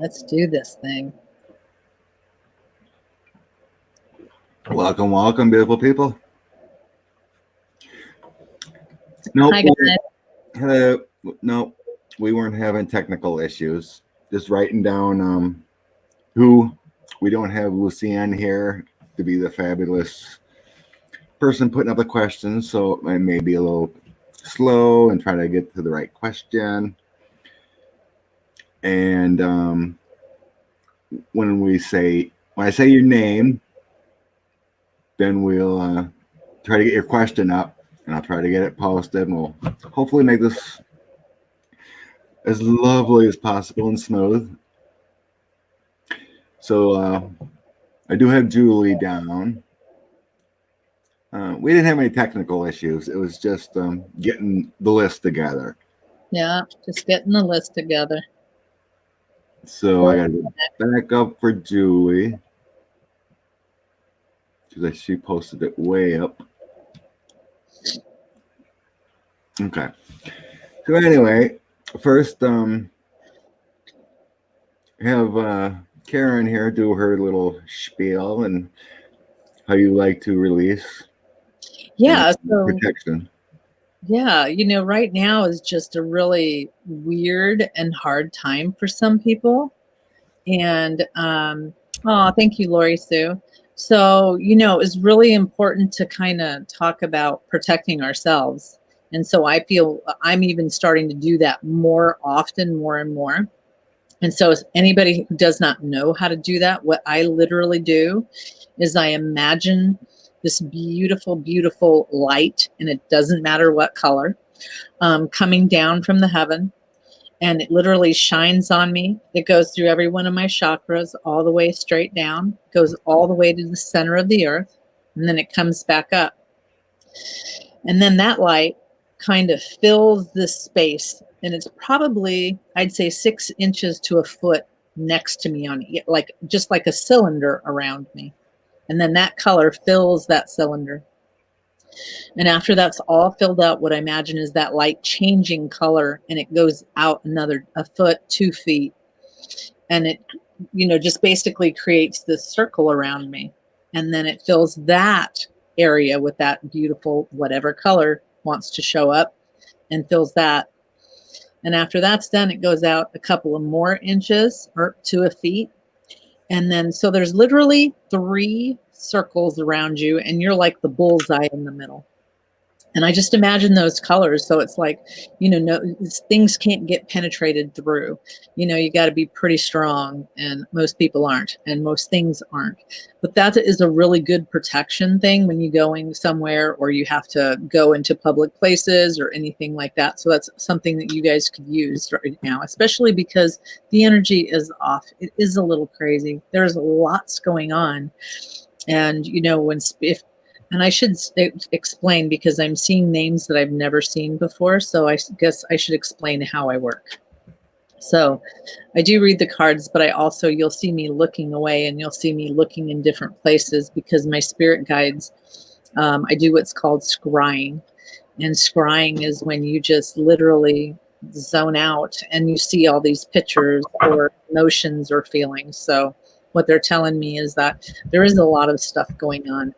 Let's do this thing. Welcome, welcome, beautiful people. Nope. Hi, guys. Hello. Nope. We weren't having technical issues. Just writing down who we don't have Lucienne here to be the fabulous person putting up the questions, so I may be a little slow and try to get to the right question. And when I say your name, then we'll try to get your question up, and I'll try to get it posted, and we'll hopefully make this as lovely as possible and smooth. So I do have Julie down. We didn't have any technical issues. It was just getting the list together. Yeah, just getting the list together. So I got to go back up for Julie because she posted it way up. Okay. So anyway, first have Karen here do her little spiel and how you like to release. Yeah. So protection. Yeah, right now is just a really weird and hard time for some people. And thank you, Lori Sue. So, it's really important to kind of talk about protecting ourselves. And so I feel I'm even starting to do that more often, more and more. And so if anybody who does not know how to do that, what I literally do is I imagine this beautiful, beautiful light, and it doesn't matter what color, coming down from the heaven. And it literally shines on me. It goes through every one of my chakras, all the way straight down, goes all the way to the center of the earth, and then it comes back up. And then that light kind of fills this space, and it's probably, I'd say, 6 inches to a foot next to me, just like a cylinder around me. And then that color fills that cylinder. And after that's all filled up, what I imagine is that light changing color, and it goes out another a foot, 2 feet. And it, just basically creates this circle around me. And then it fills that area with that beautiful whatever color wants to show up, and fills that. And after that's done, it goes out a couple of more inches or to a feet. And then, so there's literally 3 circles around you, and you're like the bullseye in the middle. And I just imagine those colors. So it's like, no, things can't get penetrated through. You got to be pretty strong, and most people aren't, and most things aren't. But that is a really good protection thing when you're going somewhere, or you have to go into public places or anything like that. So that's something that you guys could use right now, especially because the energy is off. It is a little crazy. There's lots going on. And, and I should explain, because I'm seeing names that I've never seen before. So I guess I should explain how I work. So I do read the cards, but you'll see me looking away, and you'll see me looking in different places, because my spirit guides, I do what's called scrying. And scrying is when you just literally zone out and you see all these pictures or emotions or feelings. So what they're telling me is that there is a lot of stuff going on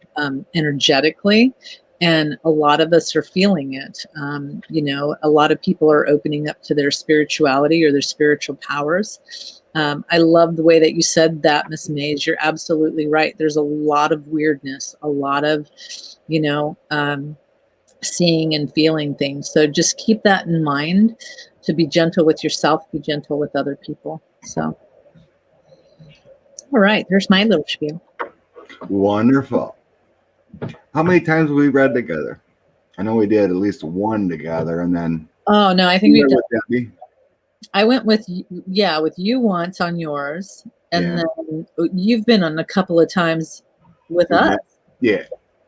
energetically, and a lot of us are feeling it. A lot of people are opening up to their spirituality or their spiritual powers. I love the way that you said that, Miss Mays. You're absolutely right. There's a lot of weirdness, a lot of, seeing and feeling things. So just keep that in mind, to be gentle with yourself, be gentle with other people. So. All right, there's my little spiel. Wonderful. How many times have we read together? I know we did at least one together, and then. Oh no, I think we've done. Debbie? I went with you once on yours, and then you've been on a couple of times with us. Yeah,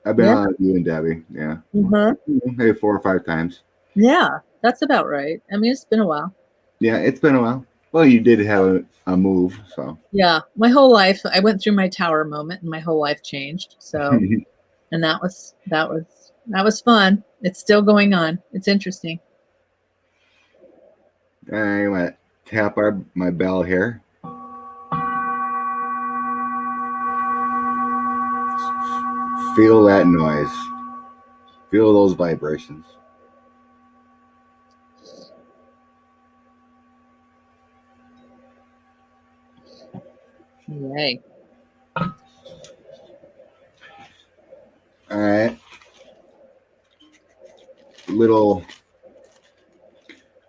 I've been on you and Debbie. Yeah, maybe 4 or 5 times. Yeah, that's about right. I mean, it's been a while. Yeah, it's been a while. Well, you did have a move, so. Yeah, my whole life, I went through my tower moment, and my whole life changed. So, and that was fun. It's still going on. It's interesting. I'm gonna tap my bell here. feel that noise. Feel those vibrations. Yay. All right.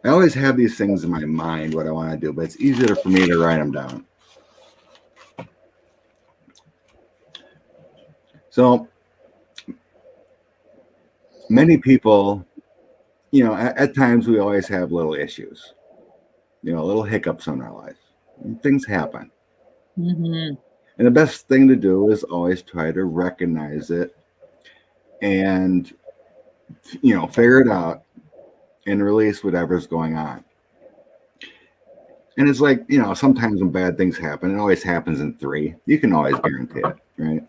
I always have these things in my mind, what I want to do, but it's easier for me to write them down. So many people, at times we always have little issues, little hiccups in our life. And things happen. Mm-hmm. And the best thing to do is always try to recognize it and, figure it out and release whatever's going on. And it's like, sometimes when bad things happen, it always happens in 3. You can always guarantee it, right?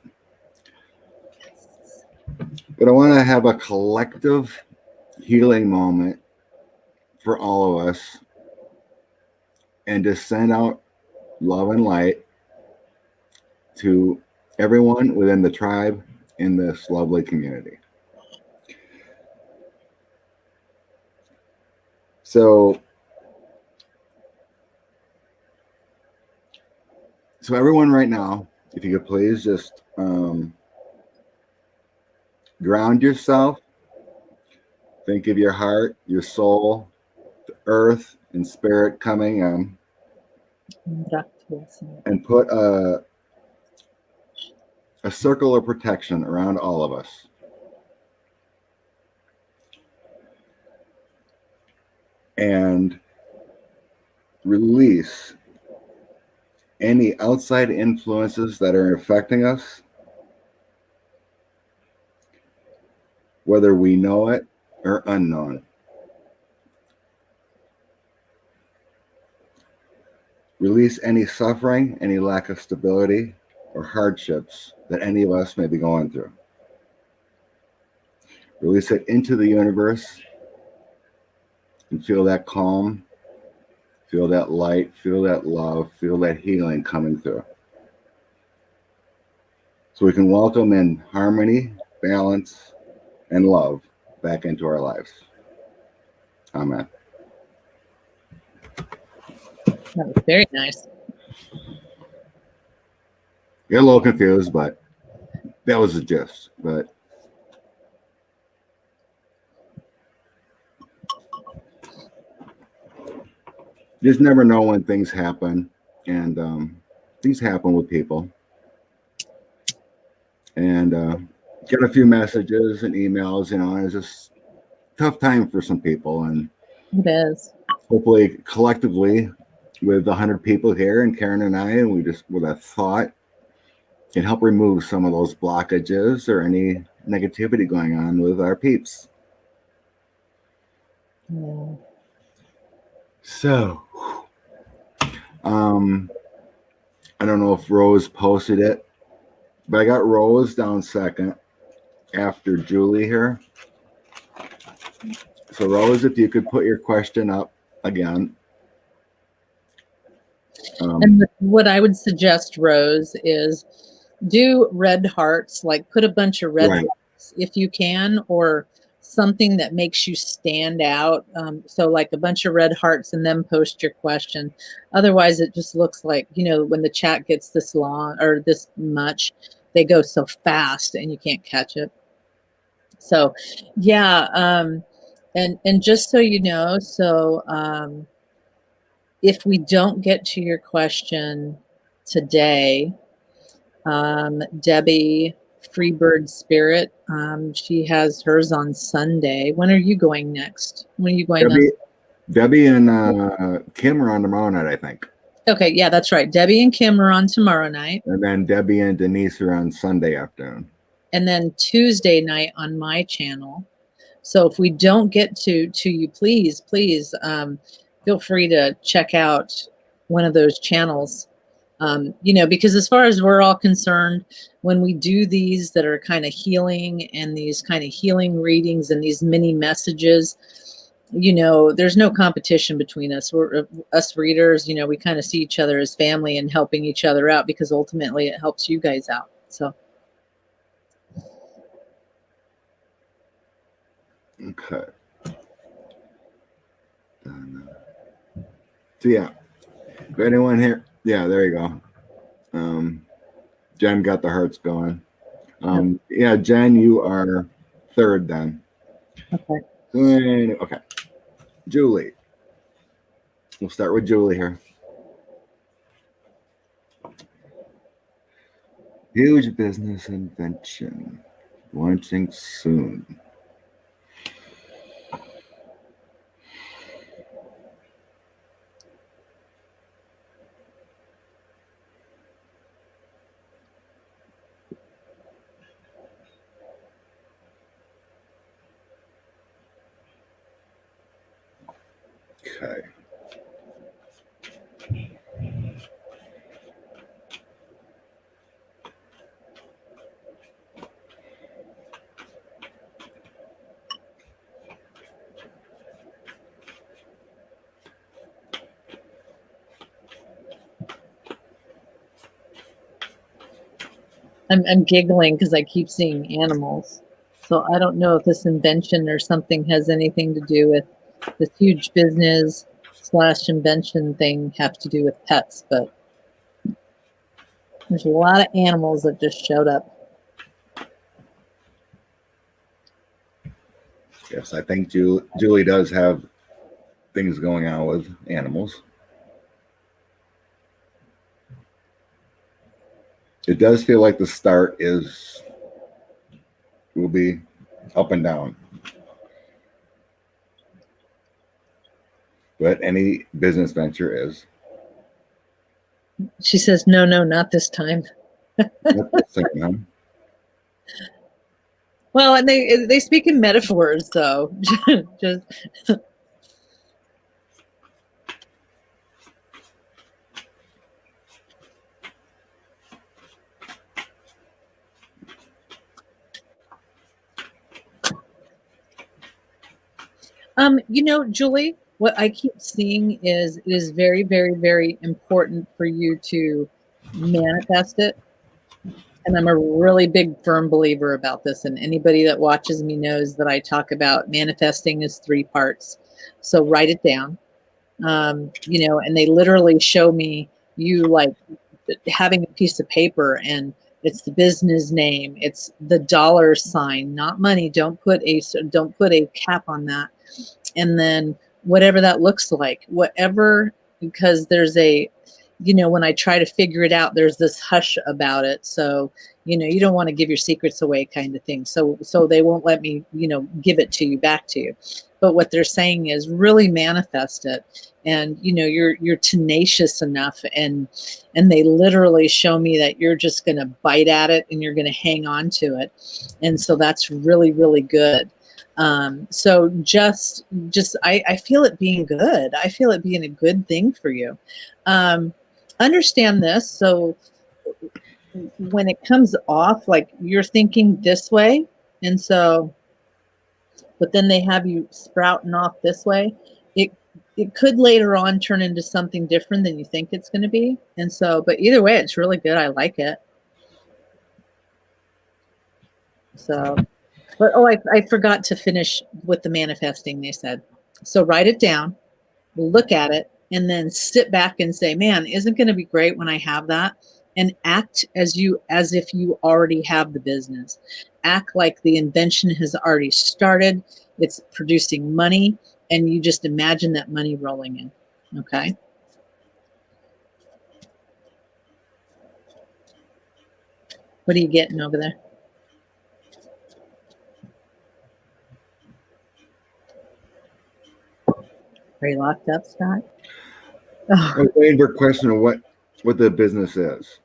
But I want to have a collective healing moment for all of us and just send out love and light to everyone within the tribe in this lovely community. So everyone right now, if you could please just ground yourself. Think of your heart, your soul, the earth and spirit coming in, and put a circle of protection around all of us. And release any outside influences that are affecting us, whether we know it or unknown. Release any suffering, any lack of stability or hardships that any of us may be going through. Release it into the universe and feel that calm, feel that light, feel that love, feel that healing coming through. So we can welcome in harmony, balance, and love back into our lives. Amen. That was very nice. Get a little confused, but that was the gist. But you just never know when things happen, and things happen with people. And get a few messages and emails, and it's just a tough time for some people. And it is. Hopefully, collectively, with 100 people here, and Karen and I, and we just, with a thought, can help remove some of those blockages or any negativity going on with our peeps. Yeah. So, I don't know if Rose posted it, but I got Rose down second after Julie here. So, Rose, if you could put your question up again. And what I would suggest, Rose, is do red hearts, like put a bunch of red hearts if you can, or something that makes you stand out. So like a bunch of red hearts and then post your question. Otherwise, it just looks like, when the chat gets this long or this much, they go so fast and you can't catch it. So, yeah. And just so you know, if we don't get to your question today, Debbie Freebird Spirit, she has hers on Sunday. When are you going next? When are you going? Debbie and Kim are on tomorrow night, I think. Okay, yeah, that's right. Debbie and Kim are on tomorrow night. And then Debbie and Denise are on Sunday afternoon. And then Tuesday night on my channel. So if we don't get to you, please, feel free to check out one of those channels. Because as far as we're all concerned, when we do these that are kind of healing and these kind of healing readings and these mini messages, there's no competition between us. We're us readers, we kind of see each other as family and helping each other out, because ultimately it helps you guys out. So Okay. So yeah, if anyone here, yeah, there you go. Jen got the hearts going. Yeah, Jen, you are third then. Okay. Okay. Julie. We'll start with Julie here. Huge business invention. Launching soon. Okay. I'm giggling because I keep seeing animals. So I don't know if this invention or something has anything to do with this huge business / invention thing have to do with pets, but there's a lot of animals that just showed up. Yes, I think Julie does have things going on with animals. It does feel like the start will be up and down. But any business venture is. She says, no, not this time. Well, and they speak in metaphors, though. Just Julie, what I keep seeing is it is very, very, very important for you to manifest it. And I'm a really big firm believer about this. And anybody that watches me knows that I talk about manifesting as 3 parts. So write it down. And they literally show me you like having a piece of paper, and it's the business name, it's the dollar sign, not money. Don't put a cap on that. And then whatever that looks like, whatever, because there's when I try to figure it out, there's this hush about it. So, you don't want to give your secrets away kind of thing. So they won't let me, give it to you back to you. But what they're saying is really manifest it. And, you're tenacious enough, and they literally show me that you're just going to bite at it and you're going to hang on to it. And so that's really, really good. So just I feel it being good. I feel it being a good thing for you. Understand this. So when it comes off, like you're thinking this way, and so, but then they have you sprouting off this way, it could later on turn into something different than you think it's going to be. And so, but either way, it's really good. I like it. So, but I forgot to finish with the manifesting, they said. So write it down, look at it, and then sit back and say, man, isn't it going to be great when I have that? And act as if you already have the business. Act like the invention has already started. It's producing money, and you just imagine that money rolling in. Okay. What are you getting over there? Are you locked up, Scott? I was waiting for a question of what the business is.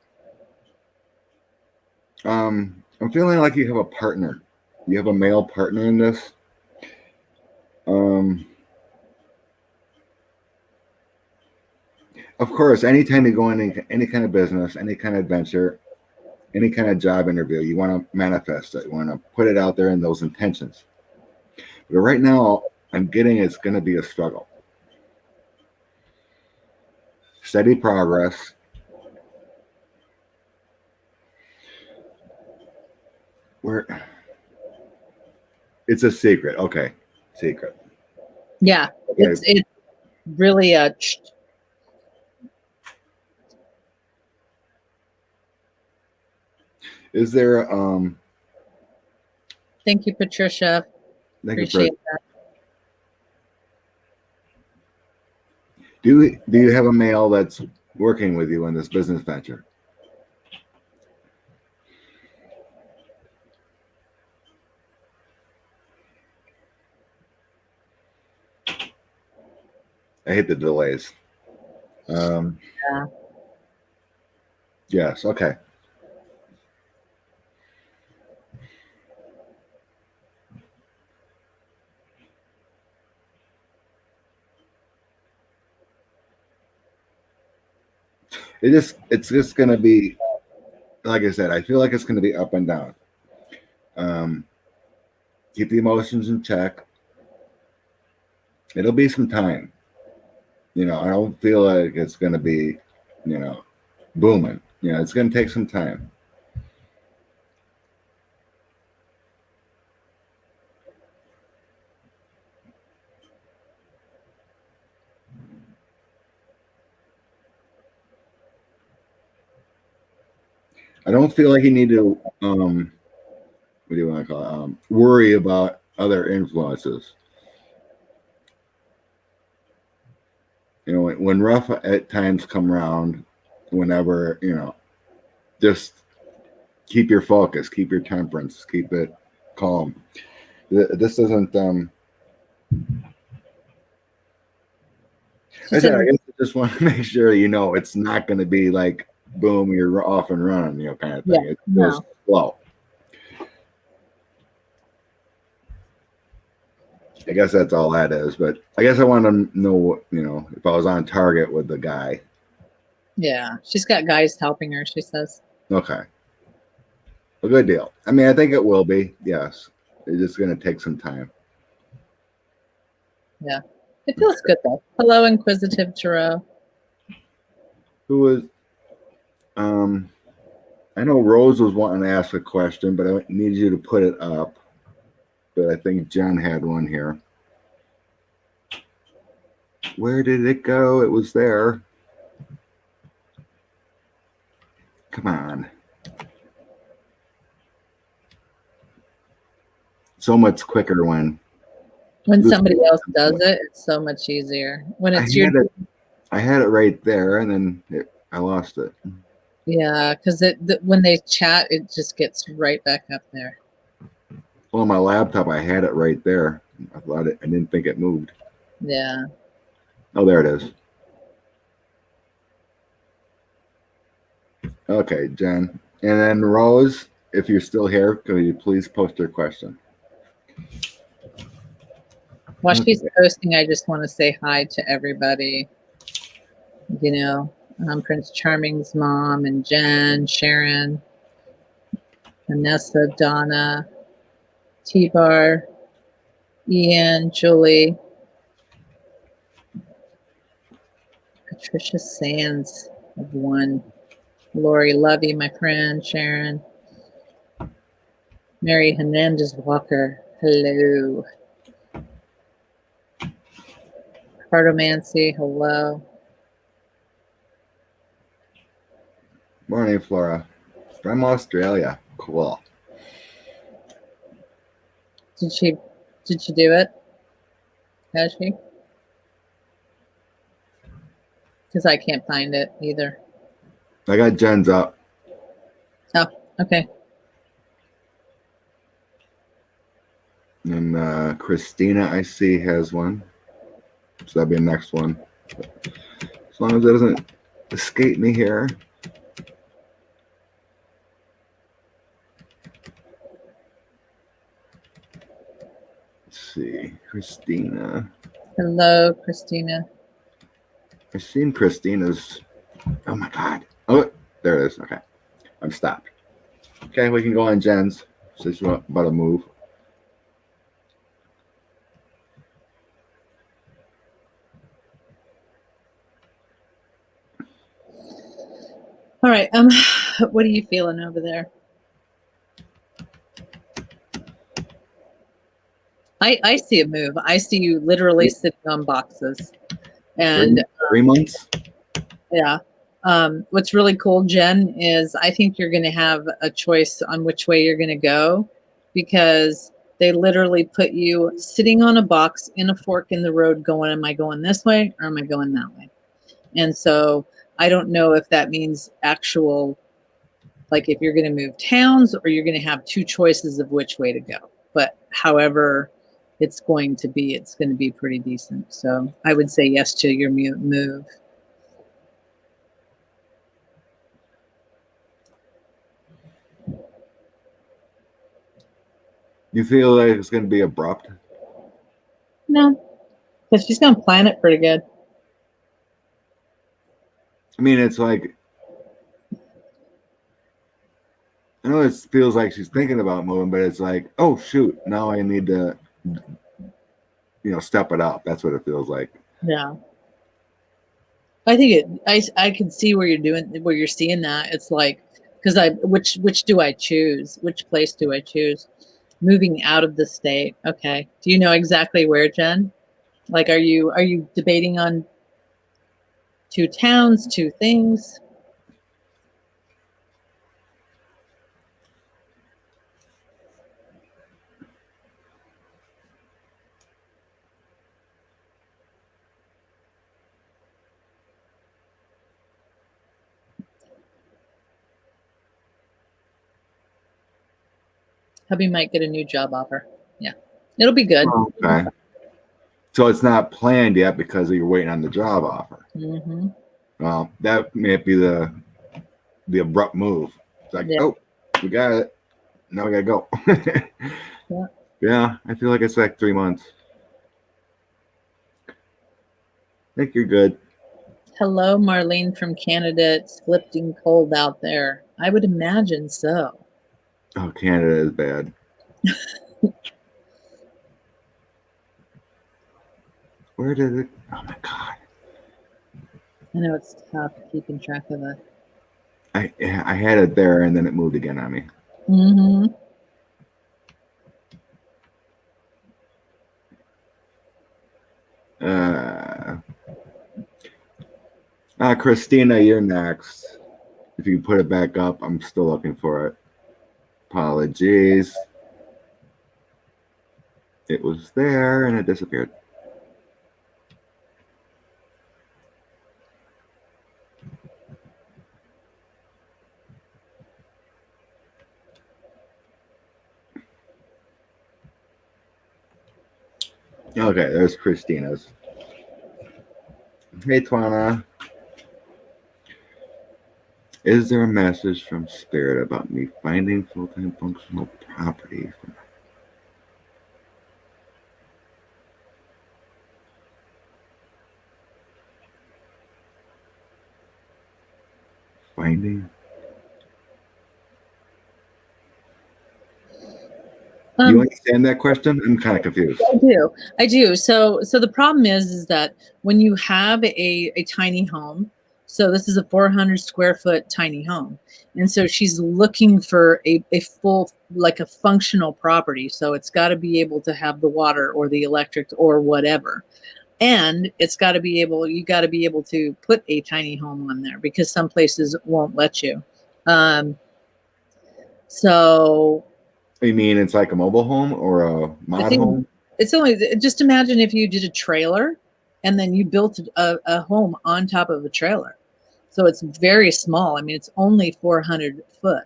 I'm feeling like you have a partner. You have a male partner in this. Of course, anytime you go into any kind of business, any kind of adventure, any kind of job interview, you want to manifest it. You want to put it out there in those intentions. But right now, I'm getting it's going to be a struggle. Steady progress. It's a secret. Okay. secret. Yeah, Okay. it's really a. Is there Thank you, Patricia. thank you for, Appreciate that. do you have a male that's working with you in this business venture? I hate the delays. Yeah. Yes, okay. It's just gonna be, like I said, I feel like it's gonna be up and down. Keep the emotions in check. It'll be some time. I don't feel like it's gonna be, booming. It's gonna take some time. I don't feel like you need to what do you want to call it? Worry about other influences. When rough at times come around, whenever, just keep your focus, keep your temperance, keep it calm. This isn't I said, I guess I just want to make sure it's not going to be like boom, you're off and running, kind of thing. Yeah, It goes slow. I guess that's all that is. But I guess I want to know, if I was on target with the guy. Yeah, she's got guys helping her, she says. Okay. A good deal. I mean, I think it will be. Yes. It's just going to take some time. Yeah. It feels good though. Hello, Inquisitive Tarot. Who was I know Rose was wanting to ask a question, but I need you to put it up. But I think Jen had one here. Where did it go? It was there. Come on. So much quicker when Somebody else does it, it's so much easier. When it's I had it right there, and then I lost it. Yeah, because when they chat, it just gets right back up there. Well, on my laptop, I had it right there. I didn't think it moved. Yeah. Oh, there it is. Okay, Jen. And then Rose, if you're still here, could you please post your question? While she's posting, I just want to say hi to everybody. Prince Charming's mom and Jen, Sharon, Vanessa, Donna, T-Bar, Ian, Julie, Patricia Sands of one, Lori Lovey, my friend, Sharon, Mary Hernandez Walker, hello. Cartomancy, hello. Morning, Flora. From Australia. Cool. Did she do it? Has she? Because I can't find it either. I got Jen's up. Oh, okay. And Christina, I see, has one. So that'll be the next one. As long as it doesn't escape me here. Let's see. Christina. Hello, Christina. I've seen Christina's. Oh my God. Oh, there it is. Okay. I'm stopped. Okay, we can go on Jen's. She's about to move. All right. What are you feeling over there? I see a move. I see you literally sitting on boxes. And 3 months. yeah. What's really cool, Jen, is I think you're going to have a choice on which way you're going to go, because they literally put you sitting on a box in a fork in the road going, am I going this way or am I going that way? And so I don't know if that means actual, like if you're going to move towns or you're going to have two choices of which way to go. But however it's going to be pretty decent. So I would say yes to your move. You feel like it's going to be abrupt? No, because she's going to plan it pretty good. I mean, it's like, I know it feels like she's thinking about moving, but it's like, oh shoot, now I need to, step it up. That's what it feels like. Yeah. I think I can see where you're seeing that. It's like, because which do I choose? Which place do I choose? Moving out of the state. Okay. Do you know exactly where, Jen? Like, are you debating on two towns, two things? Hubby might get a new job offer. Yeah. It'll be good. Okay. So it's not planned yet because you're waiting on the job offer. Mm-hmm. Well, that may be the abrupt move. It's like, Yeah. oh, we got it. Now we gotta go. Yeah. Yeah, I feel like it's like 3 months. I think you're good. Hello, Marlene from Canada. It's flipping cold out there. I would imagine so. Oh, Canada is bad. Where did it? Oh my god! I know it's tough keeping track of it. I had it there and then it moved again on me. Mm-hmm. Christina, you're next. If you put it back up, I'm still looking for it. Apologies. It was there and it disappeared. Okay, there's Christina's. Hey, Twana. Is there a message from Spirit about me finding full-time functional property? Finding? You understand that question? I'm kind of confused. I do. So the problem is that when you have a tiny home, so this is a 400 square foot tiny home, and so she's looking for a full, like a functional property. So it's got to be able to have the water or the electric or whatever, and it's got to be able. You got to be able to put a tiny home on there because some places won't let you. So. You mean it's like a mobile home or a mod home? It's only, just imagine if you did a trailer and then you built a home on top of a trailer. So it's very small. I mean, it's only 400 foot.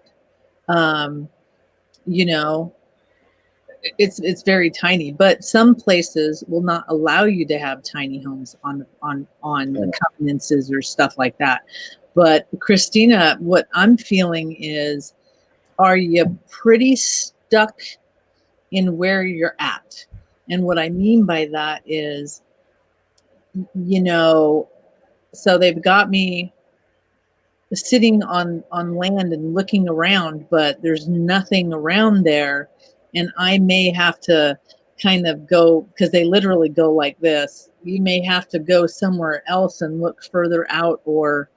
It's very tiny, but some places will not allow you to have tiny homes on the covenants or stuff like that. But Christina, what I'm feeling is, are you pretty stuck in where you're at? And what I mean by that is, so they've got me sitting on land and looking around, but there's nothing around there. And I may have to kind of go, because they literally go like this. You may have to go somewhere else and look further out or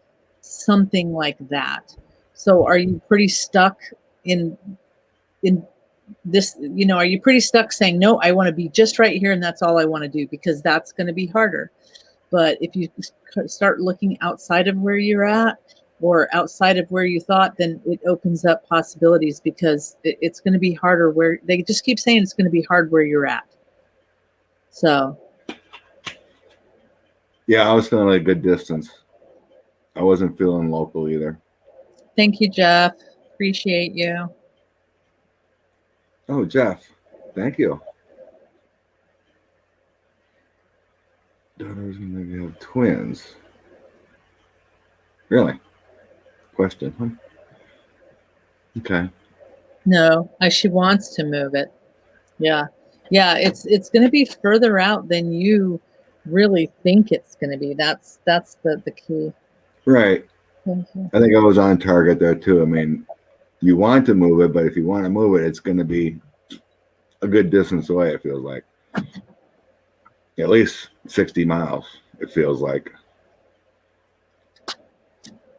something like that. So are you pretty stuck in this, are you pretty stuck saying, no, I want to be just right here and that's all I want to do? Because that's going to be harder. But if you start looking outside of where you're at or outside of where you thought, then it opens up possibilities, because it's going to be harder where they just keep saying it's going to be hard where you're at. So. Yeah, I was feeling like a good distance. I wasn't feeling local either. Thank you, Jeff. Appreciate you. Oh, Jeff, thank you. Daughters maybe have twins. Really? Question, huh? Okay. No, she wants to move it. Yeah. Yeah, it's going to be further out than you really think it's going to be. That's the key. Right. Thank you. I think I was on target there too. I mean, you want to move it, but if you want to move it, it's going to be a good distance away, it feels like. At least 60 miles, it feels like.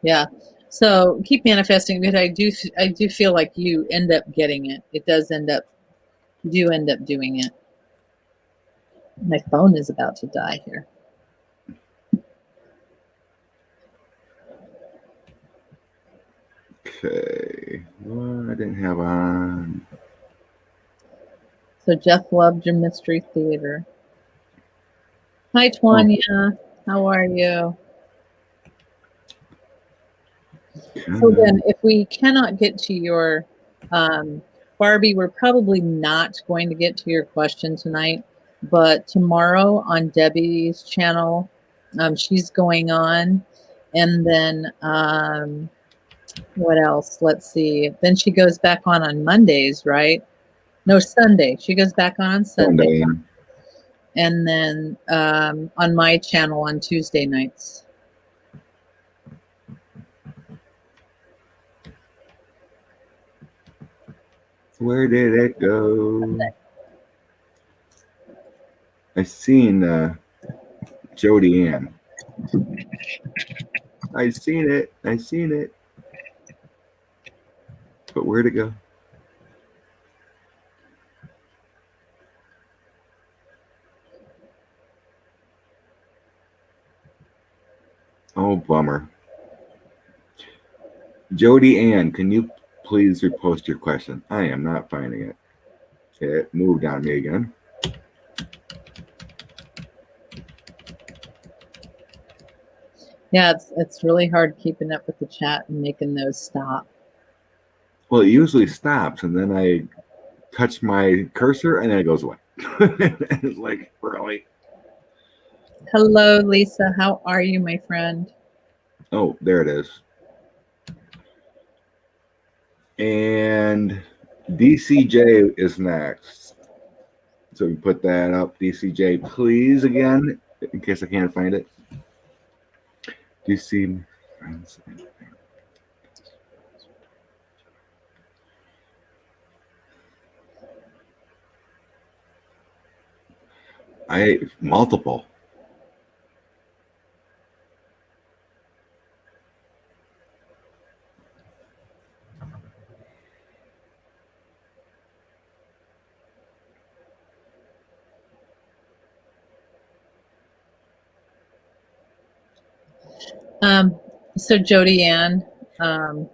Yeah. So keep manifesting, because I do feel like you end up getting it. It does end up, you end up doing it. My phone is about to die here. Okay. Well, I didn't have on. So Jeff loved your Mystery Theater. Hi, Tanya. How are you? So then, if we cannot get to your Barbie, we're probably not going to get to your question tonight, but tomorrow on Debbie's channel, she's going on. And then what else? Let's see. Then she goes back on Mondays, right? No, Sunday. She goes back on Sunday. And then on my channel on Tuesday nights. Where did it go? I seen Jody Ann. I seen it. I seen it. But where'd it go? Oh, bummer. Jody Ann, can you please repost your question? I am not finding it. It moved on me again. Yeah, it's really hard keeping up with the chat and making those stop. Well, it usually stops, and then I touch my cursor, and then it goes away. It's like, really? Hello, Lisa. How are you, my friend? Oh, there it is. And DCJ is next. So we put that up. DCJ, please, again, in case I can't find it. DC friends. Multiple. So Jody Ann, I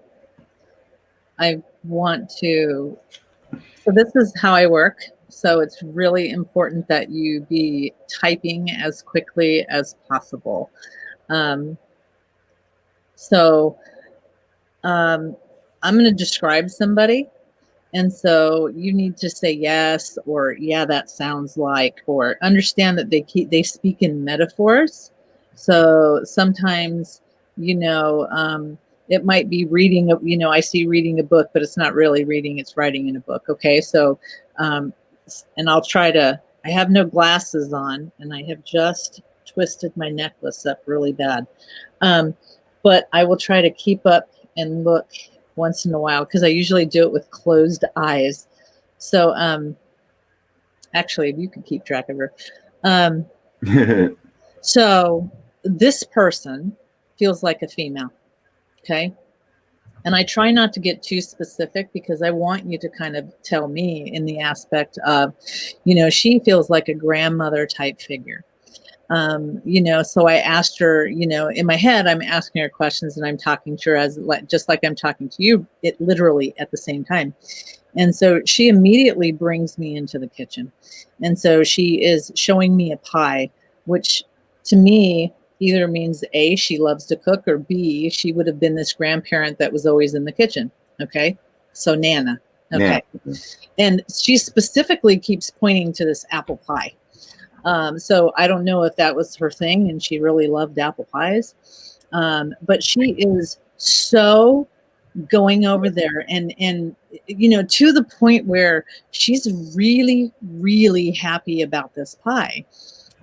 want to, so this is how I work. So it's really important that you be typing as quickly as possible. I'm going to describe somebody. And so you need to say yes, or yeah, that sounds like, or understand that they speak in metaphors. So sometimes, it might be reading, I see reading a book, but it's not really reading, it's writing in a book. Okay. So, and I'll try to, I have no glasses on, and I have just twisted my necklace up really bad. But I will try to keep up and look once in a while, because I usually do it with closed eyes. So actually, you can keep track of her. So this person feels like a female. Okay. And I try not to get too specific because I want you to kind of tell me in the aspect of, she feels like a grandmother type figure. So I asked her, in my head, I'm asking her questions and I'm talking to her just like I'm talking to you, it literally at the same time. And so she immediately brings me into the kitchen. And so she is showing me a pie, which to me either means A, she loves to cook, or B, she would have been this grandparent that was always in the kitchen. Okay. So Nana. Okay. Yeah. And she specifically keeps pointing to this apple pie. So I don't know if that was her thing and she really loved apple pies. But she is so going over there and to the point where she's really, really happy about this pie.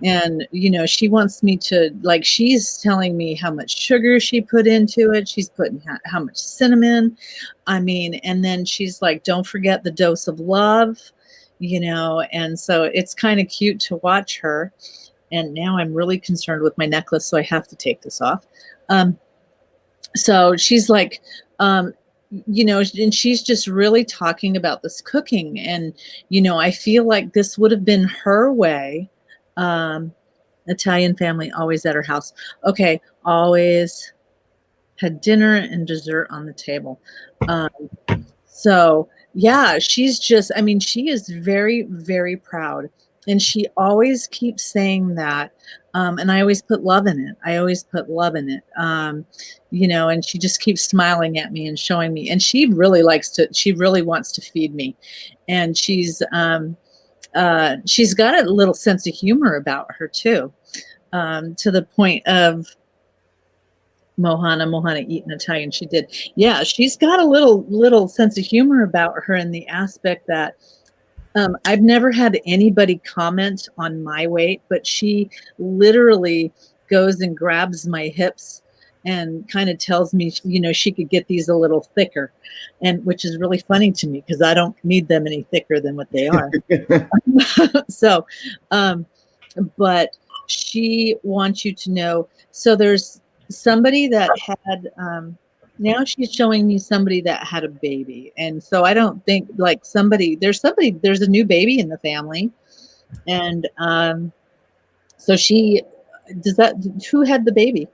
And she wants me to, like, she's telling me how much sugar she put into it. She's putting how much cinnamon. I mean, and then she's like, don't forget the dose of love, and so it's kind of cute to watch her. And now I'm really concerned with my necklace, so I have to take this off. So she's like, and she's just really talking about this cooking. And, I feel like this would have been her way. Italian family, always at her house. Okay. Always had dinner and dessert on the table. So yeah, she's just, I mean, she is very, very proud. And she always keeps saying that. And I always put love in it. I always put love in it. And she just keeps smiling at me and showing me. And she really wants to feed me. And she's got a little sense of humor about her too, to the point of Mohana eating Italian. She did. Yeah, she's got a little sense of humor about her in the aspect that I've never had anybody comment on my weight, but she literally goes and grabs my hips and kind of tells me, she could get these a little thicker, and which is really funny to me because I don't need them any thicker than what they are. So, but she wants you to know. So there's somebody that had, now she's showing me somebody that had a baby. And so I don't think like there's a new baby in the family. And so who had the baby?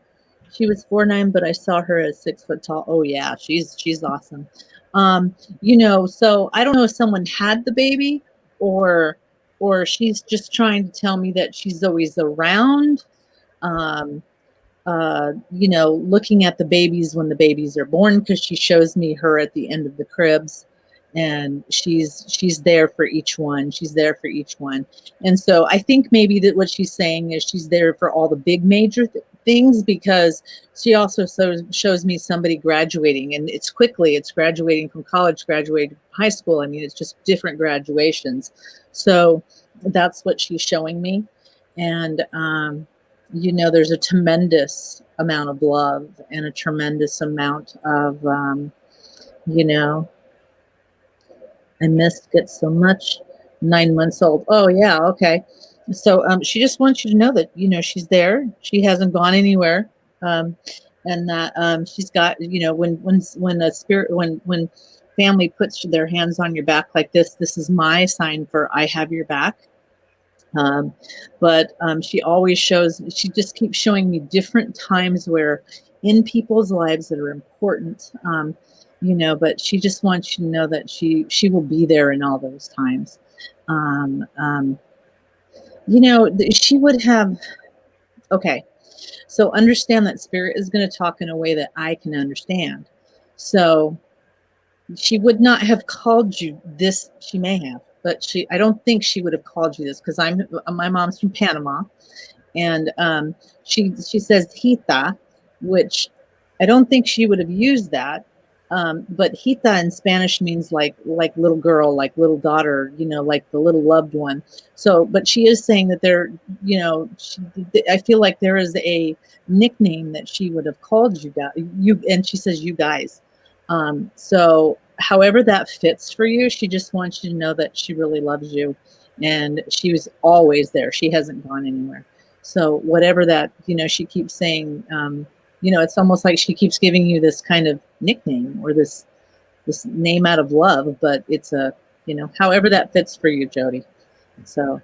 She was 4'9", but I saw her as 6 foot tall. Oh yeah, she's awesome. So I don't know if someone had the baby or she's just trying to tell me that she's always around. Looking at the babies when the babies are born, because she shows me her at the end of the cribs, and she's there for each one. She's there for each one. And so I think maybe that what she's saying is she's there for all the big major things, because she also shows me somebody graduating, and it's graduating from college, graduating from high school. I mean, it's just different graduations. So that's what she's showing me. And, there's a tremendous amount of love and a tremendous amount of, I missed it so much. 9 months old. Oh yeah. Okay. So, she just wants you to know that, she's there. She hasn't gone anywhere. And that, she's got, when family puts their hands on your back like this is my sign for I have your back. But she just keeps showing me different times where in people's lives that are important, but she just wants you to know that she will be there in all those times. She would have, okay. So understand that spirit is going to talk in a way that I can understand. So she would not have called you this. She may have, but I don't think she would have called you this, because my mom's from Panama, and she says hita, which I don't think she would have used that. But hita in Spanish means like little girl, like little daughter, like the little loved one. So, but she is saying that I feel like there is a nickname that she would have called you guys. And she says you guys. So however that fits for you, she just wants you to know that she really loves you, and she was always there. She hasn't gone anywhere. So whatever that, she keeps saying, it's almost like she keeps giving you this kind of nickname or this name out of love, but it's however that fits for you, Jody. So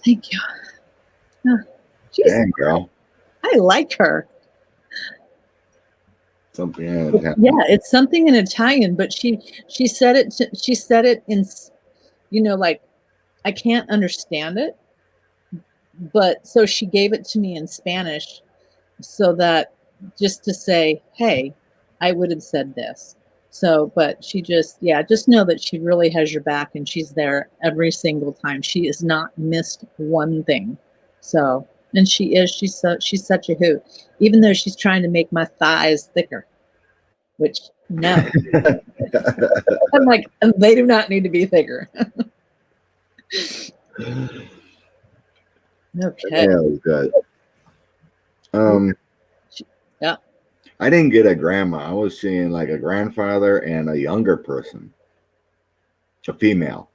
thank you. Dang, girl. I like her. Something in Yeah, it's something in Italian, but she said it in, like, I can't understand it, but so she gave it to me in Spanish so that just to say, hey, I would have said this. So, but she just know that she really has your back and she's there every single time. She has not missed one thing. So, and she's such a hoot, even though she's trying to make my thighs thicker, which no, I'm like, they do not need to be thicker. Okay. Yeah, it was good. Yeah. I didn't get a grandma. I was seeing like a grandfather and a younger person, a female.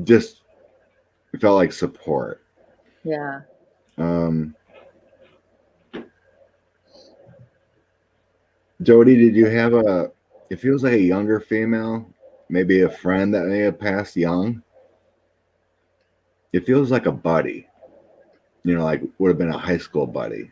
Just it felt like support. Yeah. Jody, did you have it feels like a younger female, maybe a friend that may have passed young? It feels like a buddy, like would have been a high school buddy.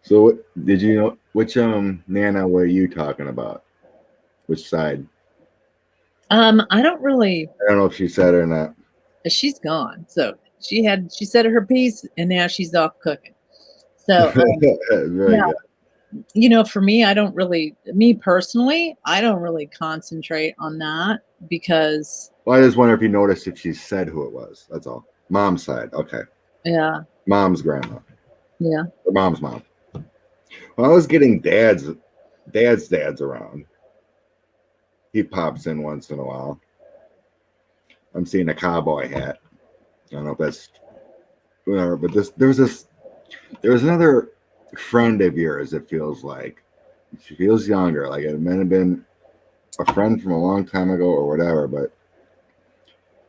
So did you know which Nana were you talking about? Which side? I don't know if she said it or not. She's gone. So she said her piece and now she's off cooking. So Very good. For me, me personally, I don't really concentrate on that because I just wonder if you noticed if she said who it was. That's all. Mom's side. Okay. Yeah. Mom's grandma. Yeah. Or mom's mom. Well, I was getting dad's around. He pops in once in a while. I'm seeing a cowboy hat. I don't know if that's whatever, but there was another friend of yours. It feels like she feels younger, like it might have been a friend from a long time ago or whatever, but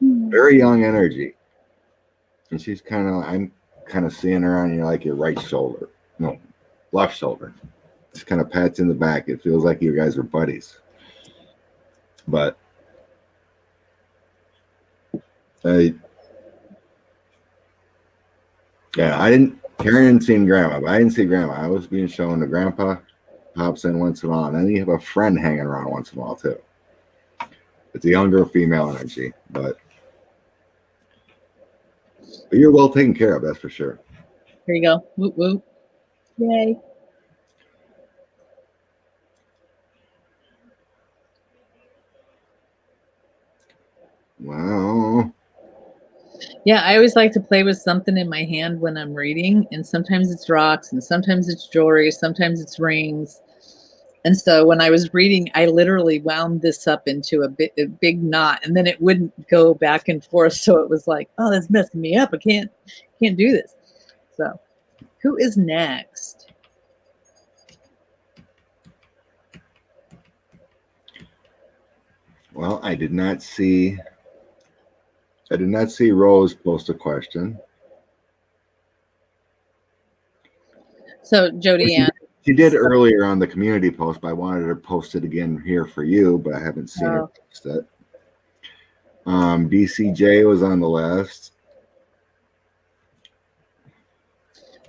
very young energy. And I'm kind of seeing her on your right shoulder, no, left shoulder. Just kind of pats in the back. It feels like you guys are buddies, but Karen didn't see grandma, but I didn't see grandma. I was being shown to grandpa, pops in once in a while, and then you have a friend hanging around once in a while too. It's a younger female energy, but you're well taken care of, that's for sure. Here you go. Whoop whoop. Yay. Wow. Yeah, I always like to play with something in my hand when I'm reading, and sometimes it's rocks, and sometimes it's jewelry, sometimes it's rings. And so when I was reading, I literally wound this up into a big knot, and then it wouldn't go back and forth. So it was like, oh, that's messing me up. I can't do this. So who is next? Well, I did not see Rose post a question. So Jody Ann. She did earlier on the community post, but I wanted her to post it again here for you, but I haven't seen her post it. DCJ was on the list.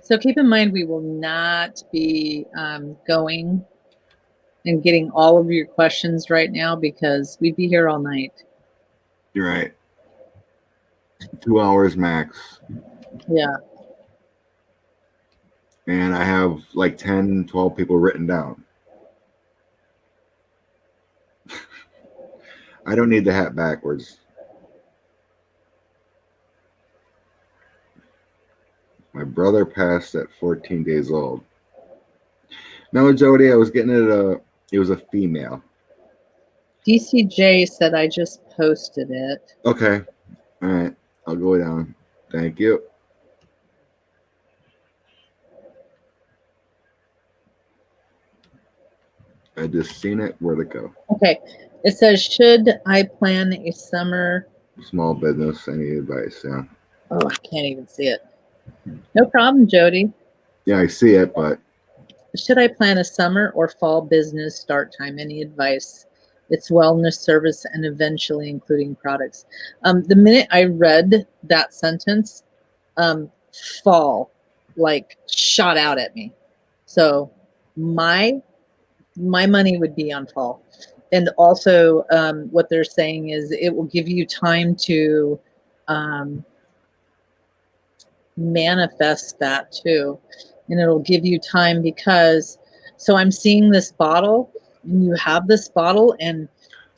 So keep in mind, we will not be going and getting all of your questions right now because we'd be here all night. You're right. 2 hours max. Yeah. And I have like 10, 12 people written down. I don't need the hat backwards. My brother passed at 14 days old. No, Jody, I was getting it was a female. DCJ said I just posted it. Okay. All right. I'll go down. Thank you. I just seen it. Where'd it go? Okay. It says, should I plan a summer? Small business. Any advice? Yeah. Oh, I can't even see it. No problem, Jody. Yeah, I see it, but Should I plan a summer or fall business start time? Any advice? It's wellness service and eventually including products. The minute I read that sentence, fall like shot out at me. So my money would be on fall. And also what they're saying is it will give you time to manifest that too. And it'll give you time because, so I'm seeing this bottle and you have this bottle and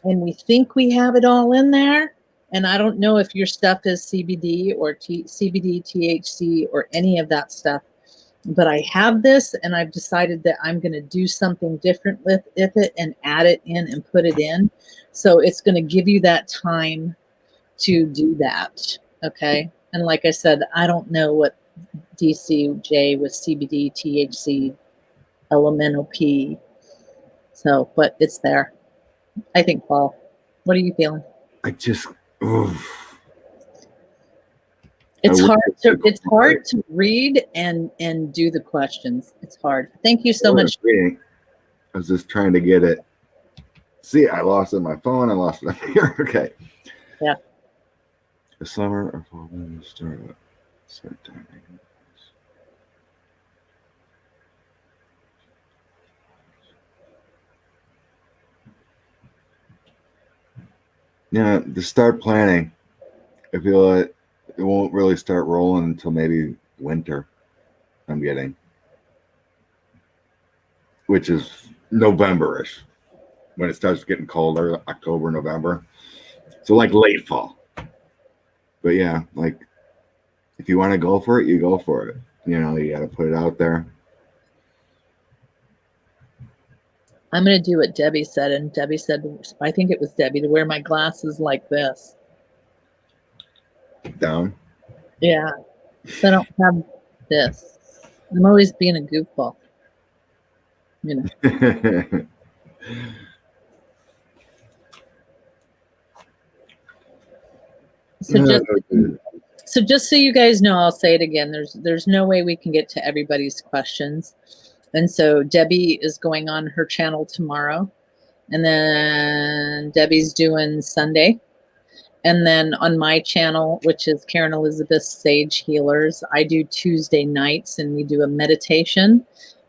we think we have it all in there. And I don't know if your stuff is CBD or CBD, THC, or any of that stuff. But I have this and I've decided that I'm going to do something different with it and add it in and put it in. So it's going to give you that time to do that. Okay. And like I said, I don't know what DCJ with CBD, THC, elemental P. So, but it's there. I think fall. What are you feeling? I just. Oh. It's hard to read and do the questions. It's hard. Thank you so much. Reading. I was just trying to get it. See, I lost it on my phone. I lost it here. Okay. Yeah. The summer or fall start timing. Yeah, to start planning. I feel it won't really start rolling until maybe winter. I'm getting, which is November-ish, when it starts getting colder, October, November. So like late fall. But yeah, like if you want to go for it, you go for it. You know, you got to put it out there. I'm going to do what Debbie said. And Debbie said, I think it was Debbie, to wear my glasses like this. Down? Yeah. So I don't have this. I'm always being a goofball. You know. So just so you guys know, I'll say it again. There's no way we can get to everybody's questions. And so Debbie is going on her channel tomorrow. And then Debbie's doing Sunday. And then on my channel, which is Karen Elizabeth Sage Healers, I do Tuesday nights and we do a meditation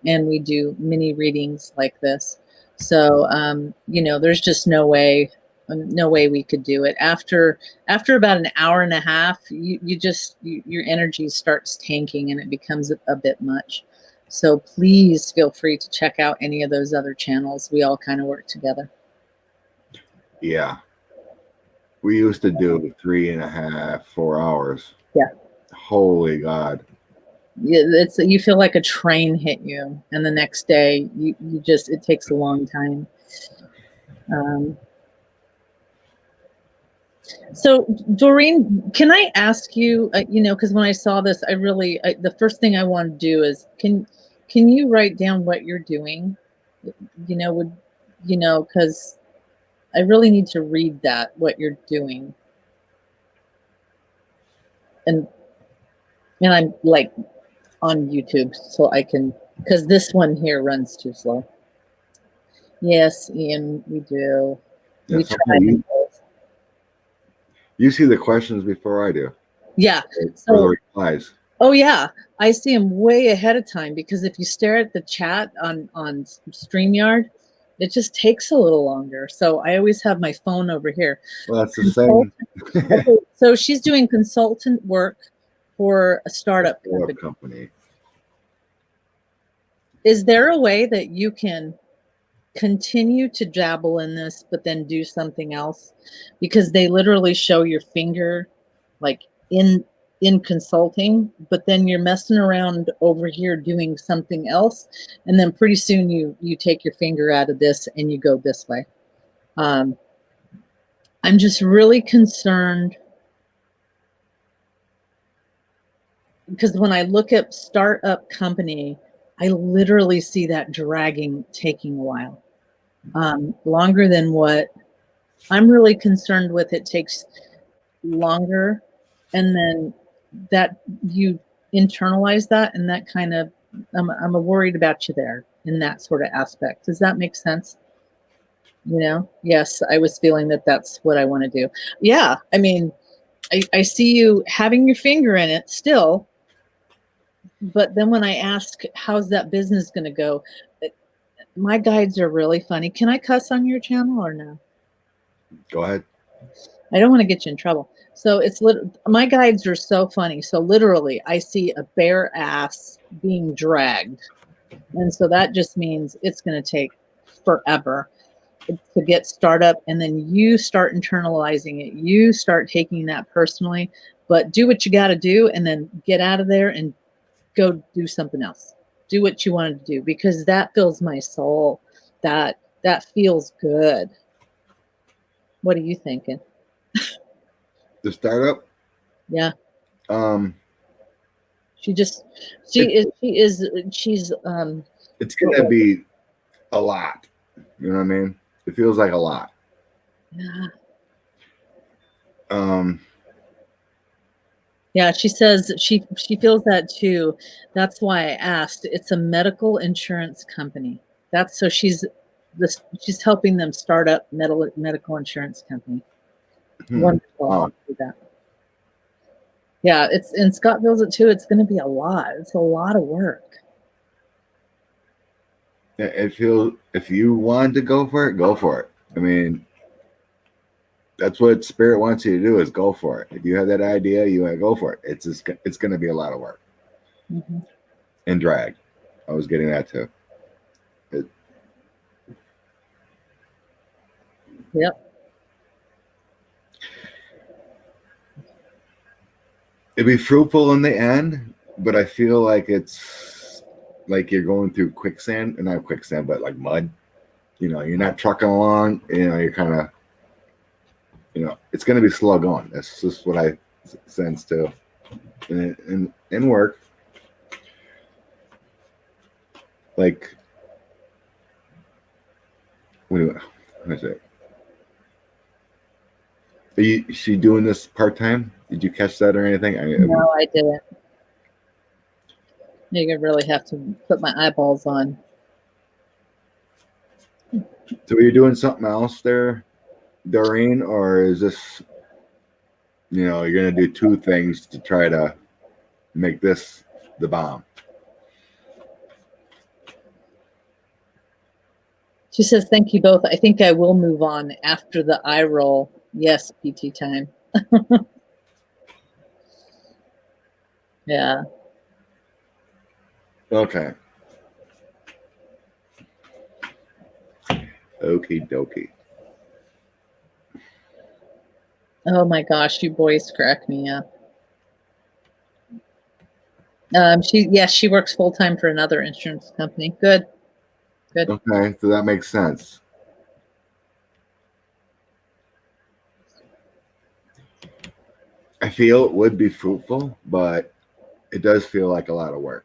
and we do mini readings like this. So, you know, there's just no way we could do it. After about an hour and a half, your energy starts tanking and it becomes a bit much. So please feel free to check out any of those other channels. We all kind of work together. Yeah. We used to do 3.5, 4 hours. Yeah. Holy God. You feel like a train hit you, and the next day it takes a long time. So Doreen, can I ask you, you know, because when I saw this, the first thing I want to do is, can you write down what you're doing? You know, because I really need to read what you're doing. And I'm like on YouTube, so I can, because this one here runs too slow. Yes, Ian, we do. Yeah, we try. You see the questions before I do. Yeah. Or the replies. Oh yeah, I see them way ahead of time, because if you stare at the chat on StreamYard, it just takes a little longer. So I always have my phone over here. Well, that's the same. Okay, so she's doing consultant work for a startup company. Is there a way that you can continue to dabble in this, but then do something else? Because they literally show your finger like in consulting, but then you're messing around over here doing something else. And then pretty soon you take your finger out of this and you go this way. I'm just really concerned, because when I look at startup company, I literally see that taking a while. longer than what I'm really concerned with. It takes longer, and then that you internalize that, and that kind of I'm worried about you there in that sort of aspect. Does that make sense? Yes, I was feeling that that's what I want to do. Yeah, I mean, I see you having your finger in it still, but then when I ask how's that business going to go, my guides are really funny. Can I cuss on your channel or no? Go ahead. I don't want to get you in trouble. So my guides are so funny. So literally, I see a bare ass being dragged, and so that just means it's going to take forever to get startup, and then you start internalizing it. You start taking that personally, but do what you got to do, and then get out of there and go do something else. Do what you wanted to do, because that fills my soul. That feels good. What are you thinking? The startup. Yeah. Um, She's it's gonna be a lot. You know what I mean? It feels like a lot. yeah. Um, Yeah, she says she feels that too. That's why I asked. It's a medical insurance company. That's so she's helping them start up medical insurance company. Wonderful. I'll do that. Yeah, and Scott feels it too. It's going to be a lot. It's a lot of work. It feels, if you want to go for it, go for it. I mean, that's what Spirit wants you to do, is go for it. If you have that idea, you want to go for it. It's going to be a lot of work. Mm-hmm. And drag. I was getting that too. Yep. It'd be fruitful in the end, but I feel like it's like you're going through quicksand, and not quicksand, but like mud. You're not trucking along. You're kind of, it's going to be slow going. That's just what I sense too. In work, like, what is it? Is she doing this part time? Did you catch that or anything? No, I didn't. You really have to put my eyeballs on. So are you doing something else there, Doreen, or is this, you're going to do two things to try to make this the bomb? She says, thank you both. I think I will move on after the eye roll. Yes, PT time. Yeah. Okay. Okie dokie. Oh my gosh, you boys crack me up. She works full time for another insurance company. Good. Okay, so that makes sense. I feel it would be fruitful, but it does feel like a lot of work.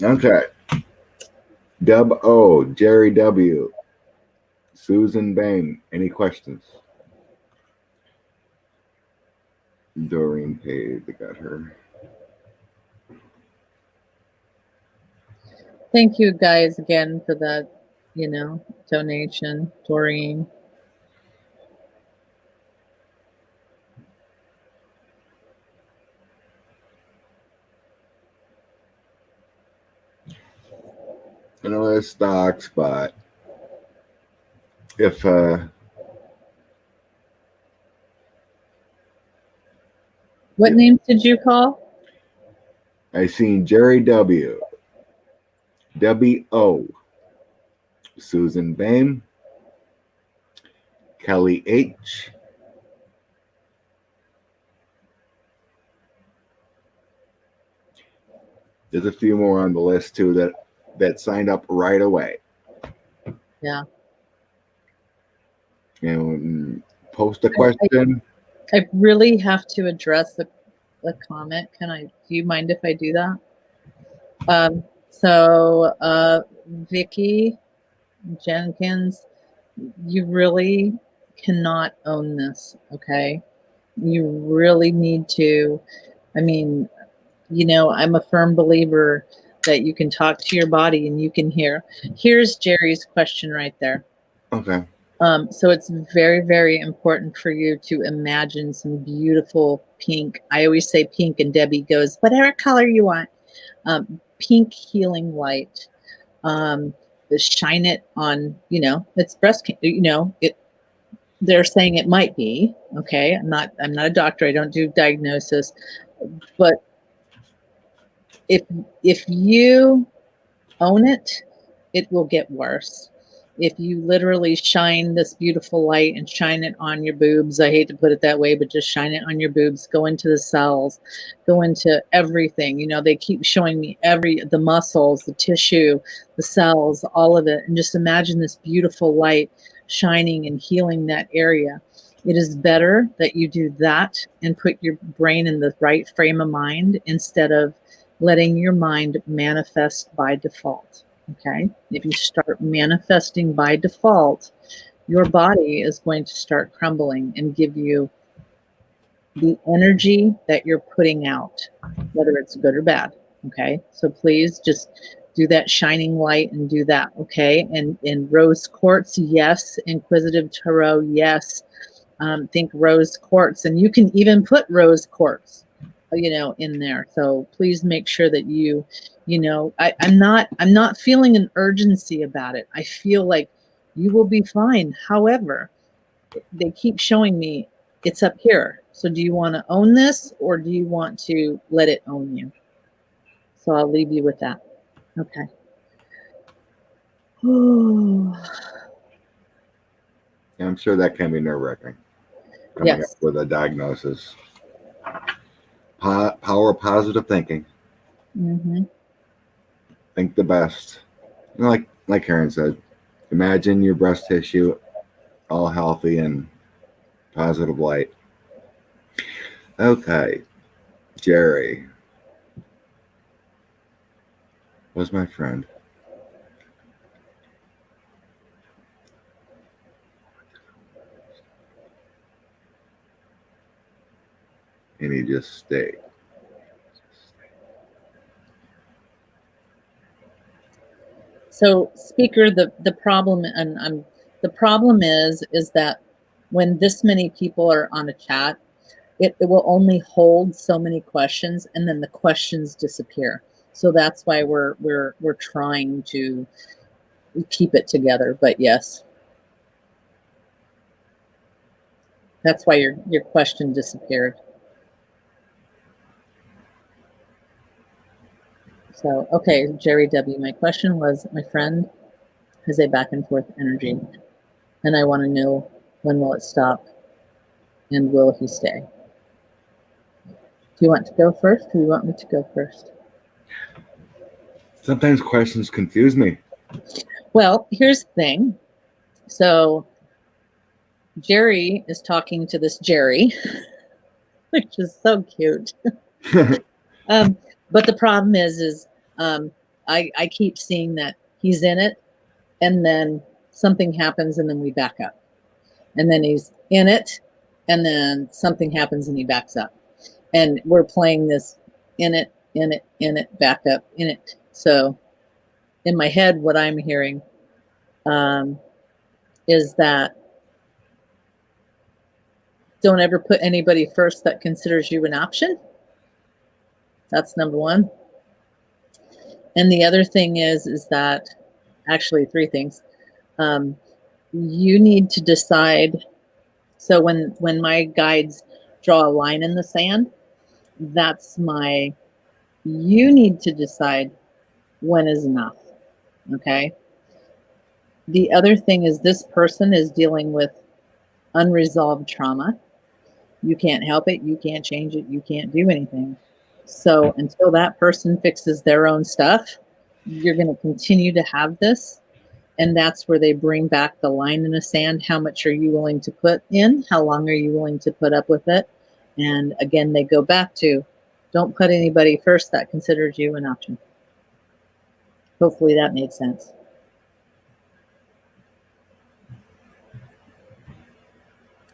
Okay. Dub O, Jerry W, Susan Bain. Any questions? Doreen Page, I got her. Thank you guys again for that, donation, Doreen. I know there's stocks, but if what names did you call? I seen Jerry W, Debbie O, Susan Bain, Kelly H, there's a few more on the list too that signed up right away. Yeah. Post a question. I really have to address the comment. Do you mind if I do that? Vicky Jenkins, you really cannot own this, okay? You really need to, I mean, I'm a firm believer that you can talk to your body and you can hear. Here's Jerry's question right there. Okay. So it's very, very important for you to imagine some beautiful pink. I always say pink, and Debbie goes, whatever color you want. Pink healing light. Shine it on, it's breast cancer, they're saying it might be, okay. I'm not a doctor. I don't do diagnosis, but if you own it, it will get worse. If you literally shine this beautiful light and shine it on your boobs, I hate to put it that way, but just shine it on your boobs, go into the cells, go into everything. They keep showing me the muscles, the tissue, the cells, all of it. And just imagine this beautiful light shining and healing that area. It is better that you do that and put your brain in the right frame of mind instead of letting your mind manifest by default. Okay. If you start manifesting by default, your body is going to start crumbling and give you the energy that you're putting out, whether it's good or bad. Okay. So please just do that shining light and do that. Okay. And in rose quartz, yes. Inquisitive tarot, yes. Think rose quartz, and you can even put rose quartz in there. So please make sure that I'm not feeling an urgency about it. I feel like you will be fine. However, they keep showing me it's up here. So do you want to own this, or do you want to let it own you? So I'll leave you with that. Okay. Yeah, I'm sure that can be nerve-wracking. Coming up with a diagnosis. Power of positive thinking. Mm-hmm. Think the best. Like Karen said, imagine your breast tissue all healthy and positive light. Okay, Jerry was my friend. And he just stayed. So, speaker, the problem, and the problem is that when this many people are on a chat, it will only hold so many questions, and then the questions disappear. So that's why we're trying to keep it together. But yes, that's why your question disappeared. So, okay, Jerry W. My question was, my friend has a back and forth energy, and I want to know, when will it stop, and will he stay? Do you want to go first, or do you want me to go first? Sometimes questions confuse me. Well, here's the thing. So Jerry is talking to this Jerry, which is so cute. But the problem is I keep seeing that he's in it, and then something happens, and then we back up. And then he's in it, and then something happens, and he backs up. And we're playing this in it, back up, in it. So in my head, what I'm hearing is that don't ever put anybody first that considers you an option. That's number one. And the other thing is that, actually, three things. You need to decide. So when my guides draw a line in the sand, you need to decide when is enough. Okay. The other thing is, this person is dealing with unresolved trauma. You can't help it. You can't change it. You can't do anything. So until that person fixes their own stuff, you're going to continue to have this. And that's where they bring back the line in the sand. How much are you willing to put in? How long are you willing to put up with it? And again, they go back to, don't put anybody first that considers you an option. Hopefully that made sense.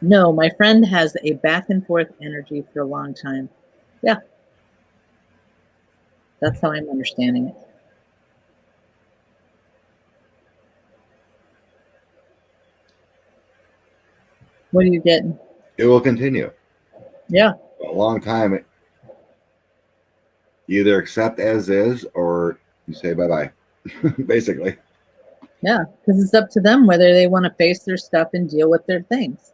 No, my friend has a back and forth energy for a long time. Yeah. That's how I'm understanding it. What are you getting? It will continue. Yeah. A long time. You either accept as is or you say bye-bye, basically. Yeah, because it's up to them whether they want to face their stuff and deal with their things.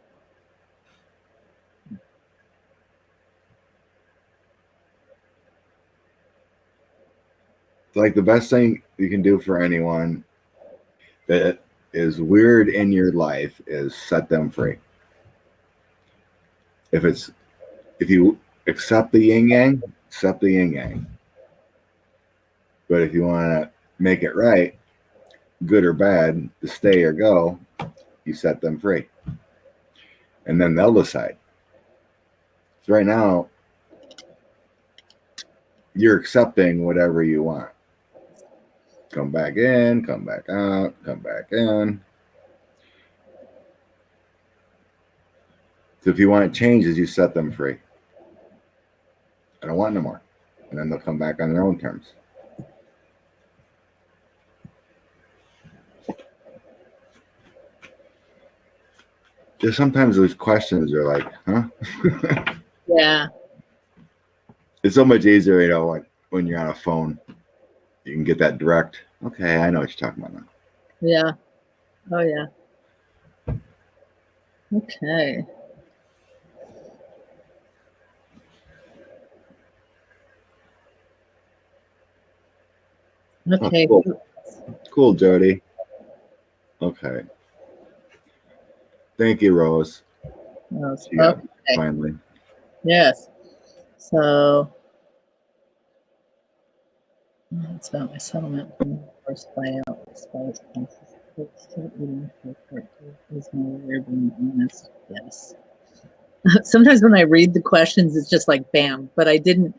Like the best thing you can do for anyone that is weird in your life is set them free. If you accept the yin yang, accept the yin yang. But if you want to make it right, good or bad, to stay or go, you set them free. And then they'll decide. So right now, you're accepting whatever you want. Come back in, come back out, come back in. So if you want changes, you set them free. I don't want no more. And then they'll come back on their own terms. Just sometimes those questions are like, huh? Yeah. It's so much easier, when you're on a phone. You can get that direct. Okay, I know what you're talking about now. Yeah. Oh, yeah. Okay. Okay. Oh, cool, Jody. Okay. Thank you, Rose. Okay. Finally. Yes. So it's about my settlement from the first buyout. Spouse still eating for part two. Is no weird being honest. Yes. Sometimes when I read the questions, it's just like bam. But I didn't,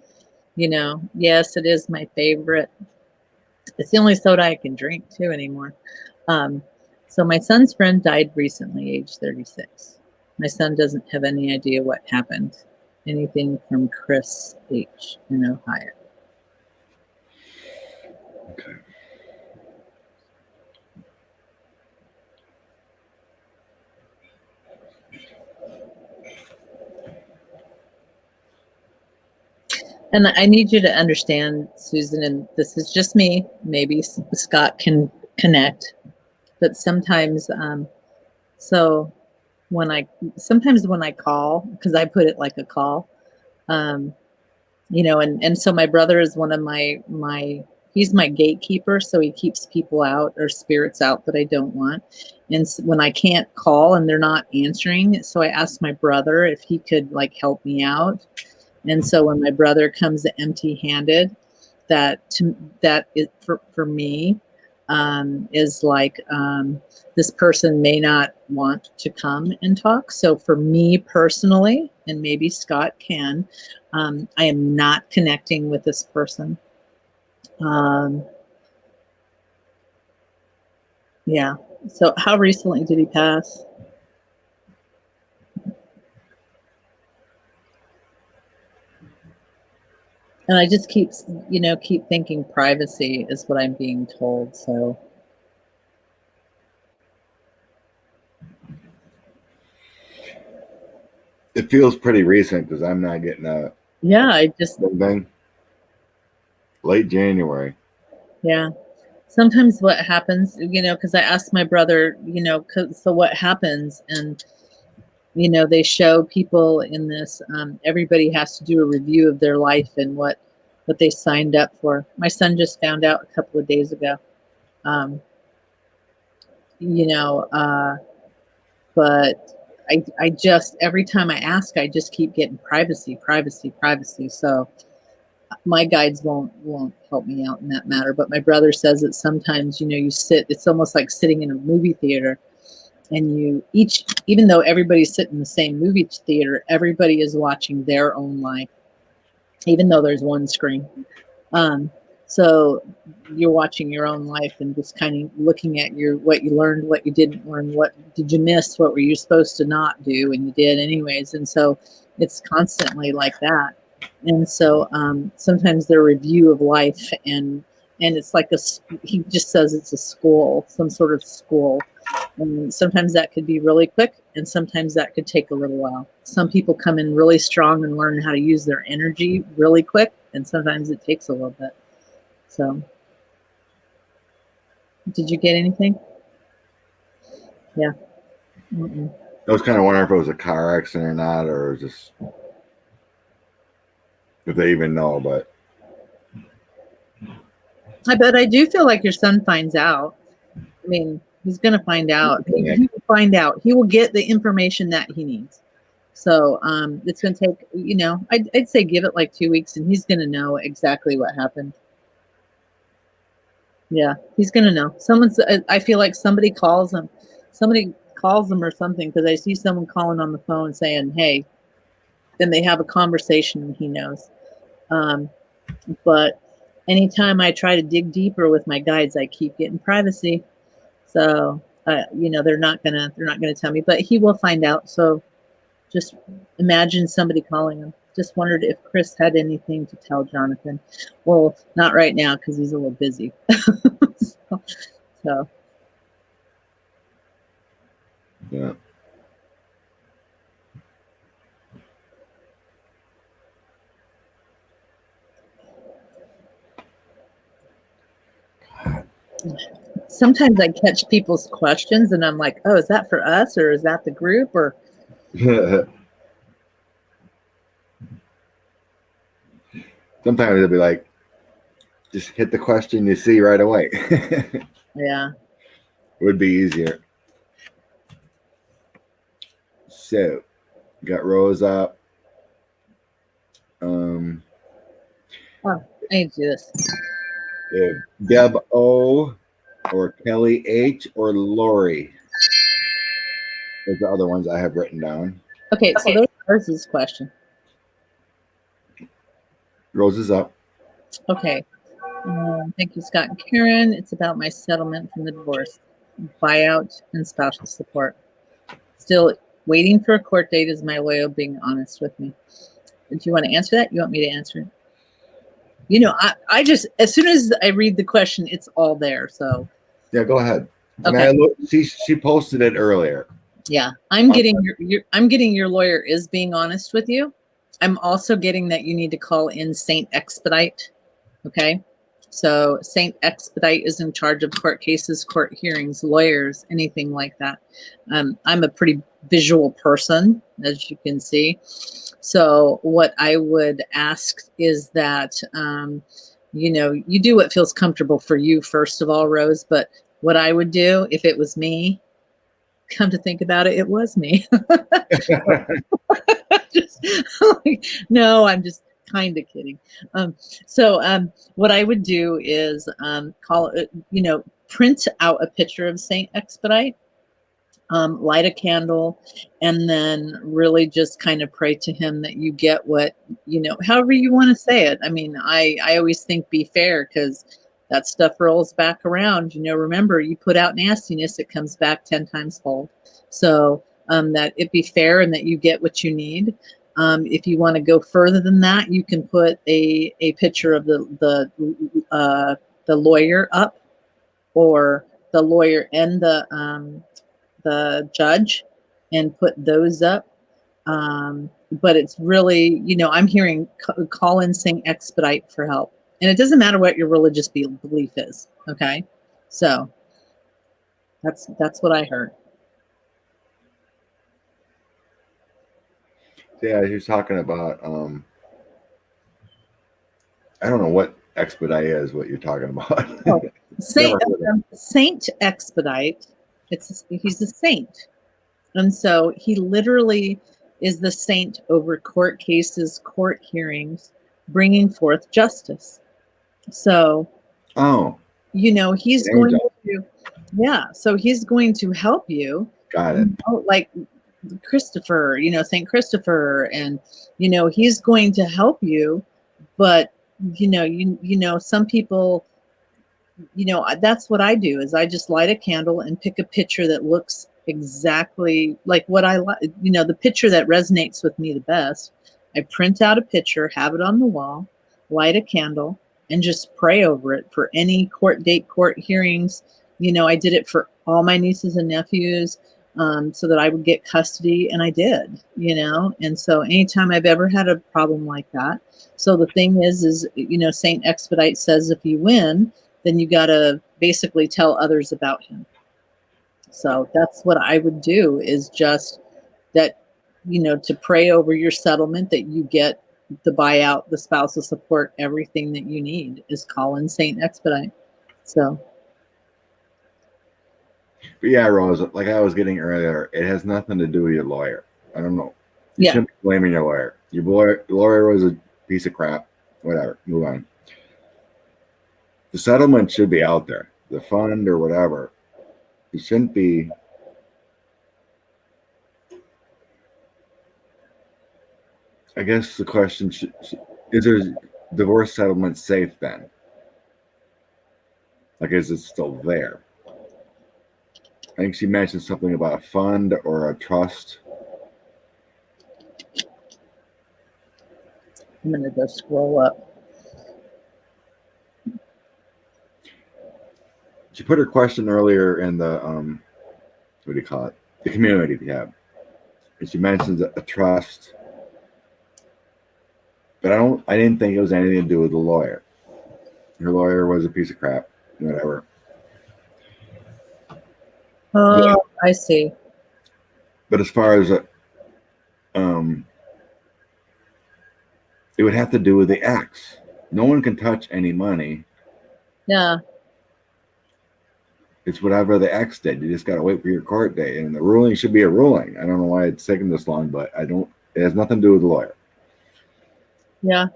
yes, it is my favorite. It's the only soda I can drink too anymore. So my son's friend died recently, age 36. My son doesn't have any idea what happened. Anything from Chris H. in Ohio. Okay. And I need you to understand, Susan, and this is just me, maybe Scott can connect, but sometimes, sometimes when I call, because I put it like a call, and so my brother is one of he's my gatekeeper, so he keeps people out or spirits out that I don't want. And so when I can't call and they're not answering, so I asked my brother if he could help me out. And so when my brother comes empty-handed, that is for me is this person may not want to come and talk. So for me personally, and maybe Scott can, I am not connecting with this person. Yeah. So how recently did he pass? And I just keep thinking privacy is what I'm being told. So it feels pretty recent because I'm not getting a thing. Late January. Yeah. Sometimes what happens, because I asked my brother, so what happens? And they show people in this, everybody has to do a review of their life and what they signed up for. My son just found out a couple of days ago. But I just, every time I ask, I just keep getting privacy. So my guides won't help me out in that matter. But my brother says that sometimes, you sit. It's almost like sitting in a movie theater, and even though everybody's sitting in the same movie theater, everybody is watching their own life, even though there's one screen. So you're watching your own life and just kind of looking at what you learned, what you didn't learn, what did you miss, what were you supposed to not do, and you did anyways. And so it's constantly like that. And so sometimes their review of life and it's like he just says it's a school, some sort of school. And sometimes that could be really quick, and sometimes that could take a little while. Some people come in really strong and learn how to use their energy really quick, and sometimes it takes a little bit. So, did you get anything? Yeah. Mm-mm. I was kind of wondering if it was a car accident or not, or just if they even know. But I do feel like your son finds out. I mean, he's going to find out. He will find out. He will get the information that he needs. So it's going to take, I'd say give it like 2 weeks, and he's going to know exactly what happened. Yeah, he's going to know. I feel like somebody calls him or something, because I see someone calling on the phone saying, hey, then they have a conversation and he knows. But anytime I try to dig deeper with my guides, I keep getting privacy. So, they're not gonna tell me, but he will find out. So just imagine somebody calling him. Just wondered if Chris had anything to tell Jonathan. Well, not right now, because he's a little busy. so. Yeah. Sometimes I catch people's questions and I'm like, oh, is that for us, or is that the group, or sometimes it'll be like, just hit the question you see right away. Yeah. It would be easier. So, got Rose up. I need to do this. Deb O, or Kelly H, or Lori. Those are the other ones I have written down. Okay, so those are Rose's question. Rose is up. Okay. Thank you, Scott and Karen. It's about my settlement from the divorce, buyout, and spousal support. Still waiting for a court date. Is my lawyer being honest with me? Do you want to answer that? You want me to answer it? I just, as soon as I read the question, it's all there. So yeah, go ahead. Okay. I mean, she posted it earlier. Yeah, I'm getting your lawyer is being honest with you. I'm also getting that you need to call in Saint Expedite. Okay. So Saint Expedite is in charge of court cases, court hearings, lawyers, anything like that. I'm a pretty visual person, as you can see. So what I would ask is that, you do what feels comfortable for you, first of all, Rose. But what I would do if it was me, come to think about it, it was me. No, I'm just kind of kidding. What I would do is print out a picture of Saint Expedite, light a candle, and then really just kind of pray to him that you get what, however you want to say it. I mean, I always think be fair, because that stuff rolls back around. Remember, you put out nastiness, it comes back 10 times fold. So that it be fair and that you get what you need. If you want to go further than that, you can put a picture of the lawyer up, or the lawyer and the judge, and put those up. But it's really, I'm hearing call in Saint Expedite for help. And it doesn't matter what your religious belief is. Okay. So that's what I heard. Yeah, he was talking about, I don't know what Expedite is, what you're talking about. Oh, Saint Expedite. He's a saint. And so he literally is the saint over court cases, court hearings, bringing forth justice. So, Oh, he's an going angel. to, yeah, so he's going to help you, Got it. like Christopher, Saint Christopher, and he's going to help you, but some people, that's what I do is I just light a candle and pick a picture that looks exactly like what I like, the picture that resonates with me the best. I print out a picture, have it on the wall, light a candle, and just pray over it for any court date, court hearings. I did it for all my nieces and nephews, so that I would get custody, and I did, and so anytime I've ever had a problem like that. So the thing is, Saint Expedite says if you win, then you got to basically tell others about him. So that's what I would do, is just that, to pray over your settlement, that you get the buyout, the spousal support, everything that you need, is call in Saint Expedite. So. But yeah, Rose, like I was getting earlier, it has nothing to do with your lawyer. I don't know. You Yeah. shouldn't be blaming your lawyer. Your lawyer was a piece of crap. Whatever. Move on. The settlement should be out there. The fund or whatever. It shouldn't be. I guess the question is there divorce settlement safe then? Like, is it still there? I think she mentioned something about a fund or a trust. I'm going to go scroll up. She put her question earlier in the what do you call it? The community tab. And she mentions a trust. But I didn't think it was anything to do with the lawyer. Her lawyer was a piece of crap. Whatever. Oh, I see. But as far as it would have to do with the ex. No one can touch any money. Yeah. It's whatever the ex did. You just got to wait for your court date, and the ruling should be a ruling. I don't know why it's taken this long, but it has nothing to do with the lawyer. Yeah.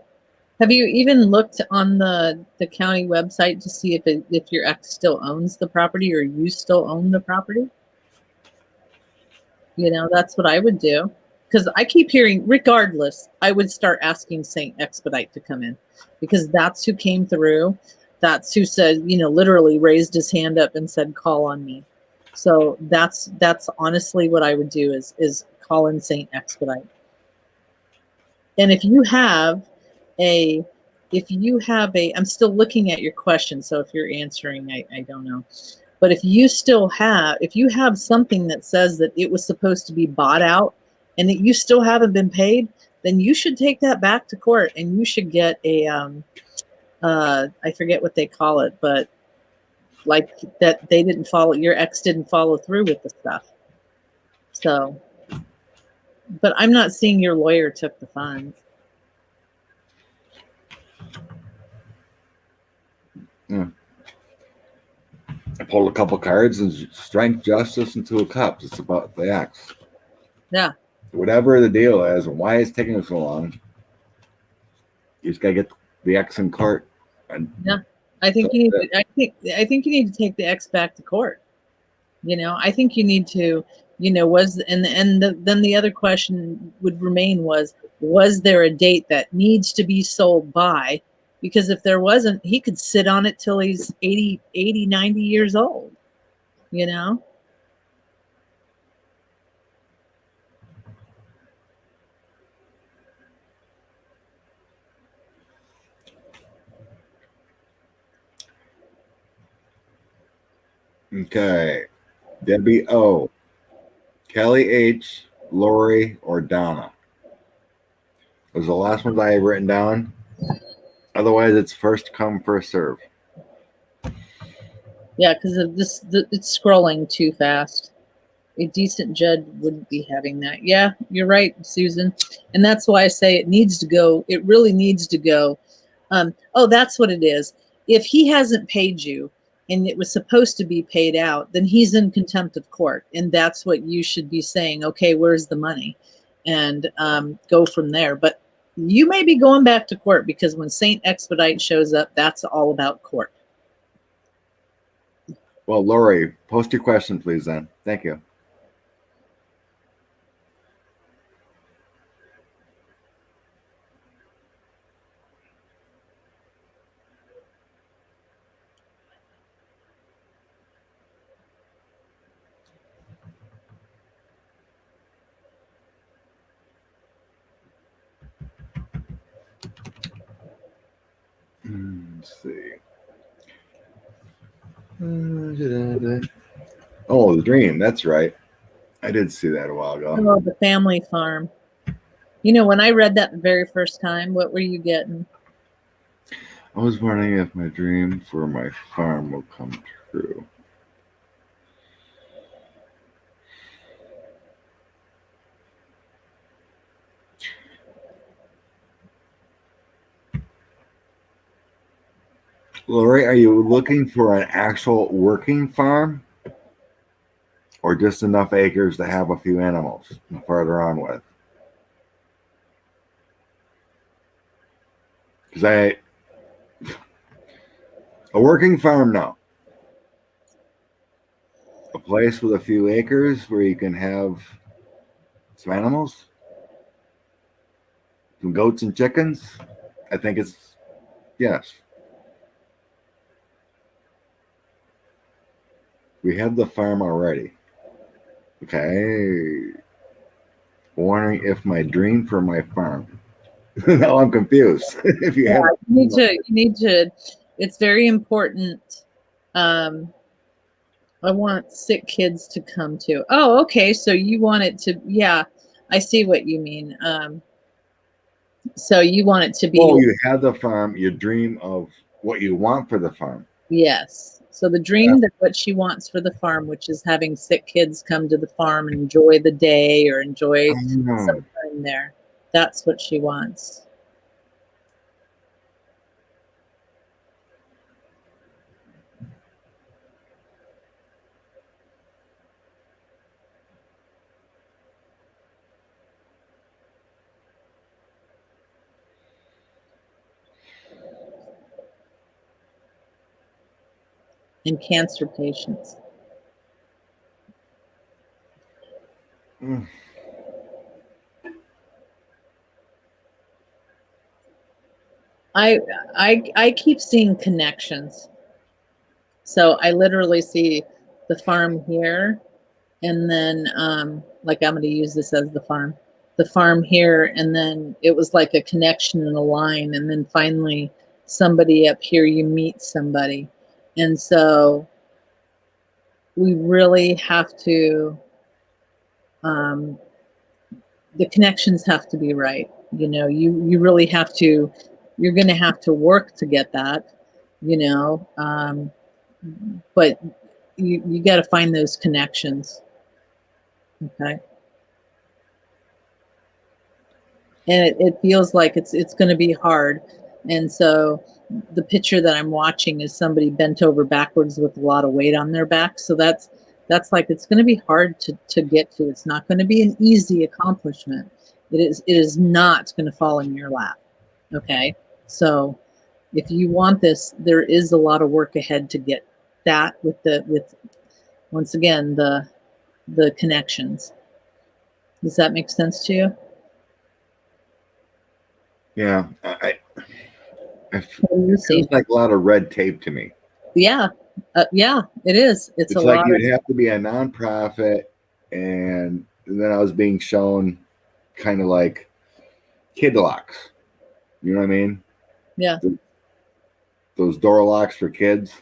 Have you even looked on the county website to see if your ex still owns the property, or you still own the property? That's what I would do, because I keep hearing, regardless, I would start asking Saint Expedite to come in, because that's who came through. That's who said, literally raised his hand up and said, call on me. So that's honestly what I would do, is call in Saint Expedite. And if you have I'm still looking at your question, so if you're answering, I don't know. But if you have something that says that it was supposed to be bought out and that you still haven't been paid, then you should take that back to court, and you should get a, I forget what they call it, but like that your ex didn't follow through with the stuff. So, but I'm not seeing your lawyer took the funds. Yeah. I pulled a couple cards and strength, justice, and two of cups. It's about the ex. Yeah. Whatever the deal is, and why it's taking so long, you just gotta get the ex in court. And yeah, I think you need to, I think you need to take the ex back to court. I think you need to, then the other question would remain was there a date that needs to be sold by? Because if there wasn't, he could sit on it till he's 80, 90 years old, Okay. Debbie O, Kelly H, Lori, or Donna. Those are the last ones I have written down. Otherwise, it's first come, first serve. Yeah, because of it's scrolling too fast. A decent judge wouldn't be having that. Yeah, you're right, Susan. And that's why I say it needs to go. It really needs to go. That's what it is. If he hasn't paid you and it was supposed to be paid out, then he's in contempt of court. And that's what you should be saying. Okay, where's the money? And go from there. But You may be going back to court because when Saint Expedite shows up, that's all about court. Well, Lori, post your question, please, then. Thank you. Let's see. Oh, the dream. That's right. I did see that a while ago. Oh, the family farm. You know, when I read that the very first time, what were you getting? I was wondering if my dream for my farm will come true. Lori, are you looking for an actual working farm? Or just enough acres to have a few animals further on with? Because a working farm, no. A place with a few acres where you can have some animals, some goats and chickens, I think it's yes. We have the farm already. Okay. Wondering if my dream for my farm. Now I'm confused. If you Yeah, have you need to, it's very important. I want sick kids to come to. Oh, okay. So you want it to, yeah, I see what you mean. So you want it to be, well, you have the farm, you dream of what you want for the farm. yes. So the dream that what she wants for the farm, which is having sick kids come to the farm and enjoy the day or enjoy some time there. That's what she wants. And cancer patients. Mm. I keep seeing connections. So I literally see the farm here, and then like I'm going to use this as the farm here, and then it was like a connection in a line, and then finally somebody up here, you meet somebody, and so we really have to. The connections have to be right. You know, you really have to. You're going to have to work to get that. You know, but you got to find those connections. Okay. And it feels like it's going to be hard. And so the picture that I'm watching is somebody bent over backwards with a lot of weight on their back. So that's like, it's going to be hard to get to. It's not going to be an easy accomplishment. It is not going to fall in your lap. Okay. So if you want this, there is a lot of work ahead to get that with once again, the connections. Does that make sense to you? Yeah, it You see. feels like a lot of red tape to me. Yeah, yeah, it is. It's a like lot. You'd have to be a nonprofit, and then I was being shown kind of like kid locks. You know what I mean? Yeah. Those door locks for kids.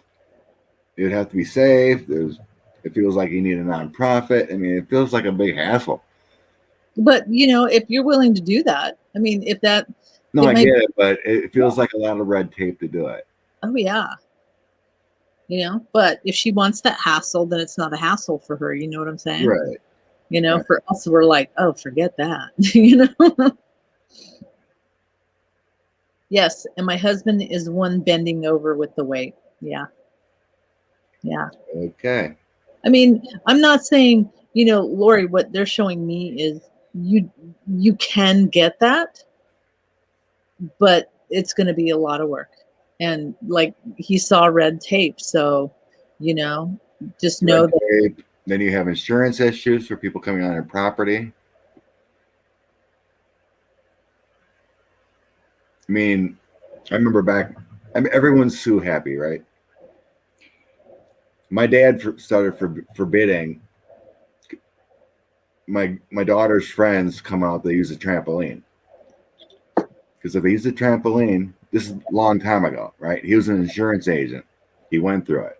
It'd have to be safe. It feels like you need a nonprofit. I mean, it feels like a big hassle. But you know, if you're willing to do that, I mean, if that. No, I get it, but it feels like a lot of red tape to do it. Oh yeah. You know, but if she wants that hassle, then it's not a hassle for her. You know what I'm saying? Right. You know, right. For us, we're like, oh, forget that. You know. Yes, and my husband is one bending over with the weight. Yeah. Yeah. Okay. I mean, I'm not saying, you know, Lori, what they're showing me is you can get that. but it's going to be a lot of work. And like he saw red tape, so you know, just know Red that. tape. Then you have insurance issues for people coming on your property. I mean, I remember back. I mean, everyone's so happy, right? My dad started forbidding my daughter's friends come out. They use a trampoline because if they use a trampoline, this is a long time ago, right? He was an insurance agent. He went through it.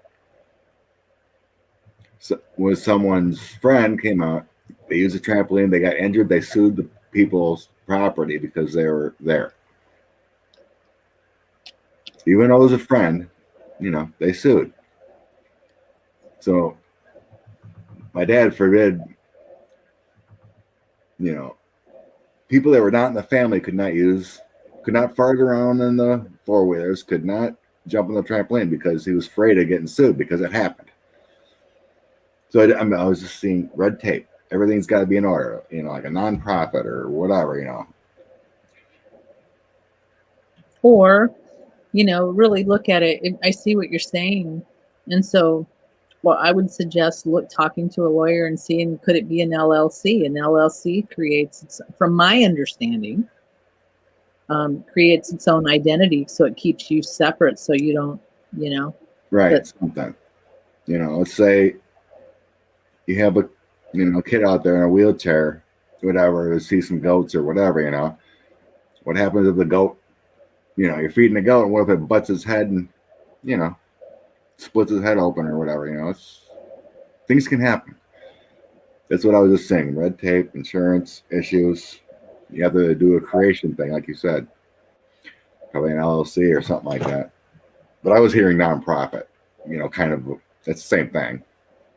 So when someone's friend came out, they used a trampoline. They got injured. They sued the people's property because they were there. Even though it was a friend, they sued. So my dad forbid, people that were not in the family could not fart around in the four-wheelers, could not jump on the trampoline because he was afraid of getting sued because it happened. So I was just seeing red tape. Everything's got to be in order, like a nonprofit or whatever, Or, really look at it. I see what you're saying. And so, well, I would suggest talking to a lawyer and seeing, could it be an LLC? An LLC creates, from my understanding, creates its own identity. So it keeps you separate. So you don't, right. Something, let's say you have a, kid out there in a wheelchair, whatever, to see some goats or whatever, what happens if the goat, you're feeding the goat, and what if it butts its head and, splits his head open or whatever, things can happen. That's what I was just saying. Red tape, insurance issues. You have to do a creation thing, like you said, probably an LLC or something like that. But I was hearing nonprofit, kind of, it's the same thing.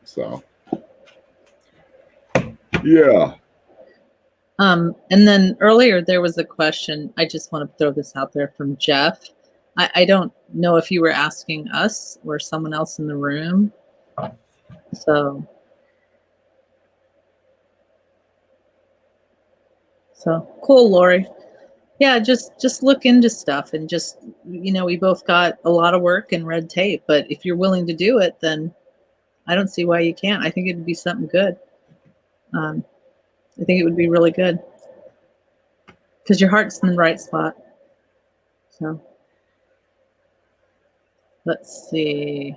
So, yeah. And then earlier there was a question. I just want to throw this out there from Jeff. I don't know if you were asking us or someone else in the room. So cool, Lori. Yeah, just look into stuff and just, we both got a lot of work and red tape, but if you're willing to do it, then I don't see why you can't. I think it'd be something good. I think it would be really good because your heart's in the right spot. So let's see.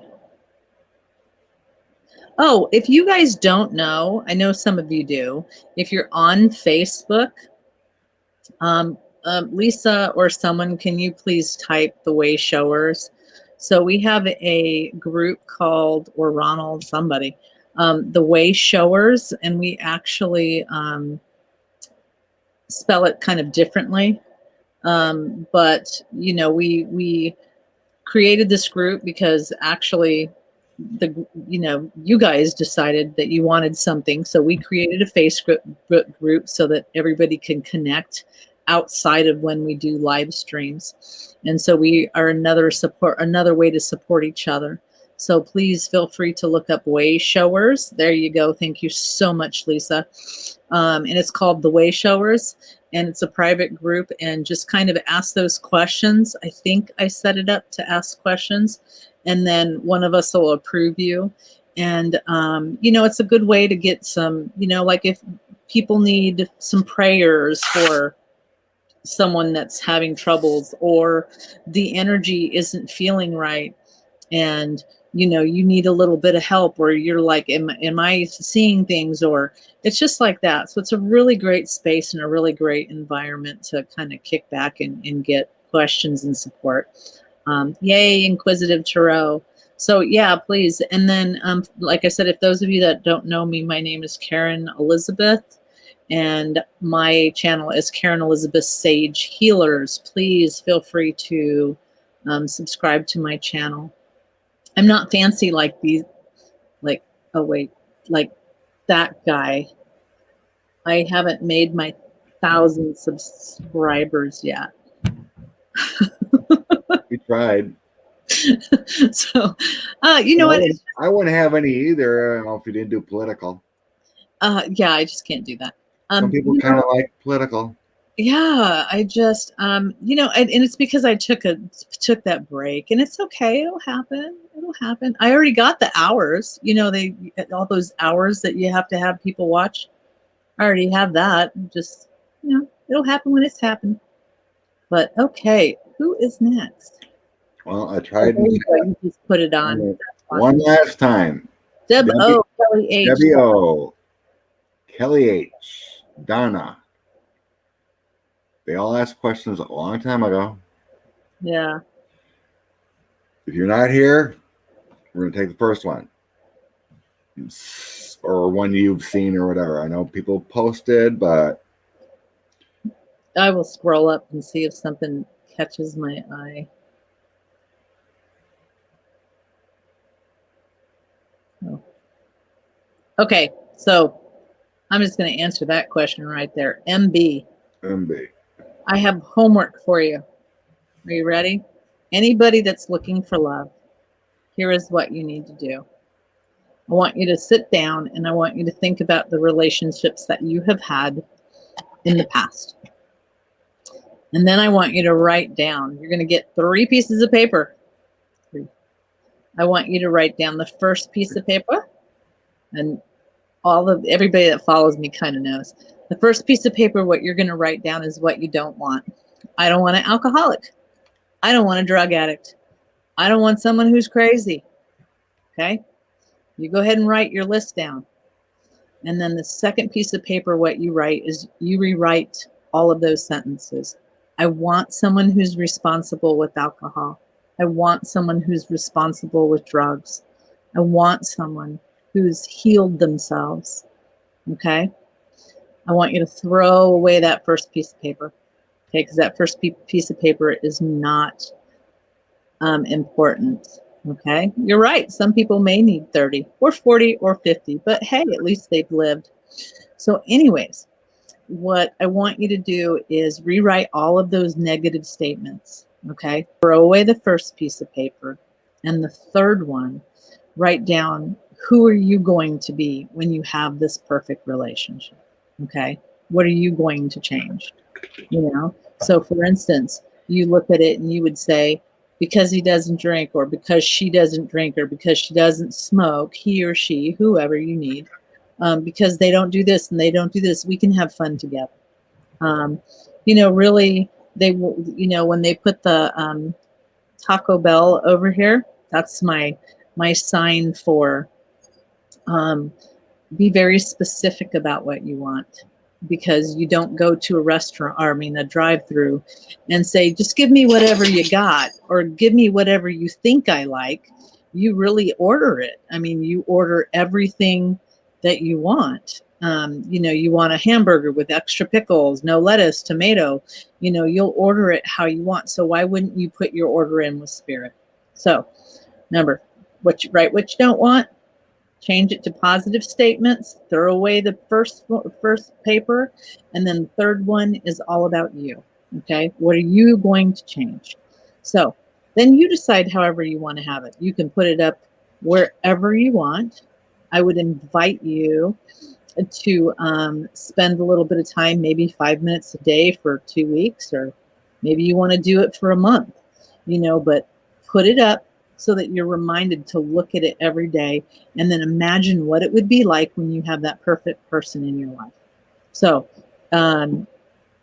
Oh, if you guys don't know, I know some of you do. If you're on Facebook, Lisa or someone, can you please type The Way Showers? So we have a group called, or Ronald, somebody, The Way Showers, and we actually spell it kind of differently. But we created this group because actually you guys decided that you wanted something, so we created a Facebook group so that everybody can connect outside of when we do live streams. And so we are another way to support each other. So please feel free to look up Way Showers. There you go. Thank you so much, Lisa. And it's called The Way Showers, and it's a private group, and just kind of ask those questions. I think I set it up to ask questions, and then one of us will approve you. And, it's a good way to get some, like if people need some prayers for someone that's having troubles, or the energy isn't feeling right, and you need a little bit of help, or you're like, am I seeing things, or it's just like that. So it's a really great space and a really great environment to kind of kick back and get questions and support. Yay, Inquisitive Tarot. So yeah, please. And then, like I said, if those of you that don't know me, my name is Karen Elizabeth, and my channel is Karen Elizabeth Sage Healers. Please feel free to subscribe to my channel. I'm not fancy like these, like, oh wait, like that guy. I haven't made my 1,000 subscribers yet. We tried. So, you know what? I wouldn't have any either. I don't know if you didn't do political. Yeah, I just can't do that. Some people kind of like political. Yeah, I just and it's because I took that break, and it's okay. It'll happen. It'll happen. I already got the hours. They all those hours that you have to have people watch. I already have that. Just it'll happen when it's happened. But okay, who is next? Well, I Oh, tried there you go. You just put it on. That's one awesome. last time. Deb Debbie, O, Kelly H. Debbie O, Kelly H, Donna. They all asked questions a long time ago. Yeah. If you're not here, we're going to take the first one. Or one you've seen or whatever. I know people posted, but I will scroll up and see if something catches my eye. Oh. Okay, so I'm just going to answer that question right there. MB, MB. I have homework for you. Are you ready? Anybody that's looking for love, here is what you need to do. I want you to sit down and I want you to think about the relationships that you have had in the past. And then I want you to write down. You're going to get 3 pieces of paper. I want you to write down the first piece of paper, and everybody that follows me kind of knows. The first piece of paper, what you're going to write down is what you don't want. I don't want an alcoholic. I don't want a drug addict. I don't want someone who's crazy. Okay? You go ahead and write your list down. And then the second piece of paper, what you write is you rewrite all of those sentences. I want someone who's responsible with alcohol. I want someone who's responsible with drugs. I want someone who's healed themselves. Okay? I want you to throw away that first piece of paper. Okay? Because that first piece of paper is not important. Okay? You're right. Some people may need 30 or 40 or 50, but hey, at least they've lived. So anyways, what I want you to do is rewrite all of those negative statements. Okay? Throw away the first piece of paper. And the third one, write down who are you going to be when you have this perfect relationship. Okay? What are you going to change? So for instance, you look at it and you would say, because he doesn't drink, or because she doesn't drink, or because she doesn't smoke, he or she, whoever you need, because they don't do this and they don't do this, we can have fun together. Really, when they put the Taco Bell over here, that's my sign for be very specific about what you want, because you don't go to a restaurant, a drive-through, and say, just give me whatever you got, or give me whatever you think I like. You really order it. You order everything that you want. You want a hamburger with extra pickles, no lettuce, tomato. You'll order it how you want. So why wouldn't you put your order in with spirit? So remember, write what you don't want, change it to positive statements, throw away the first paper, and then the third one is all about you. Okay, what are you going to change? So then you decide however you want to have it. You can put it up wherever you want. I would invite you to spend a little bit of time, maybe 5 minutes a day for 2 weeks, or maybe you want to do it for a month, but put it up so that you're reminded to look at it every day, and then imagine what it would be like when you have that perfect person in your life. So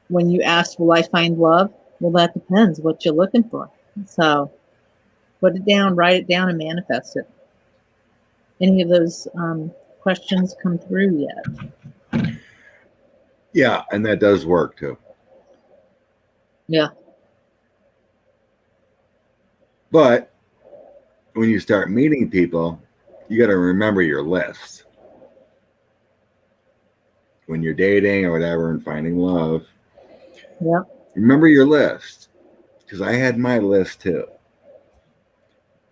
when you ask, will I find love? Well, that depends what you're looking for. So put it down, write it down, and manifest it. Any of those questions come through yet? Yeah, and that does work too. Yeah. But when you start meeting people, you got to remember your list. When you're dating or whatever and finding love, Yeah. remember your list, because I had my list too.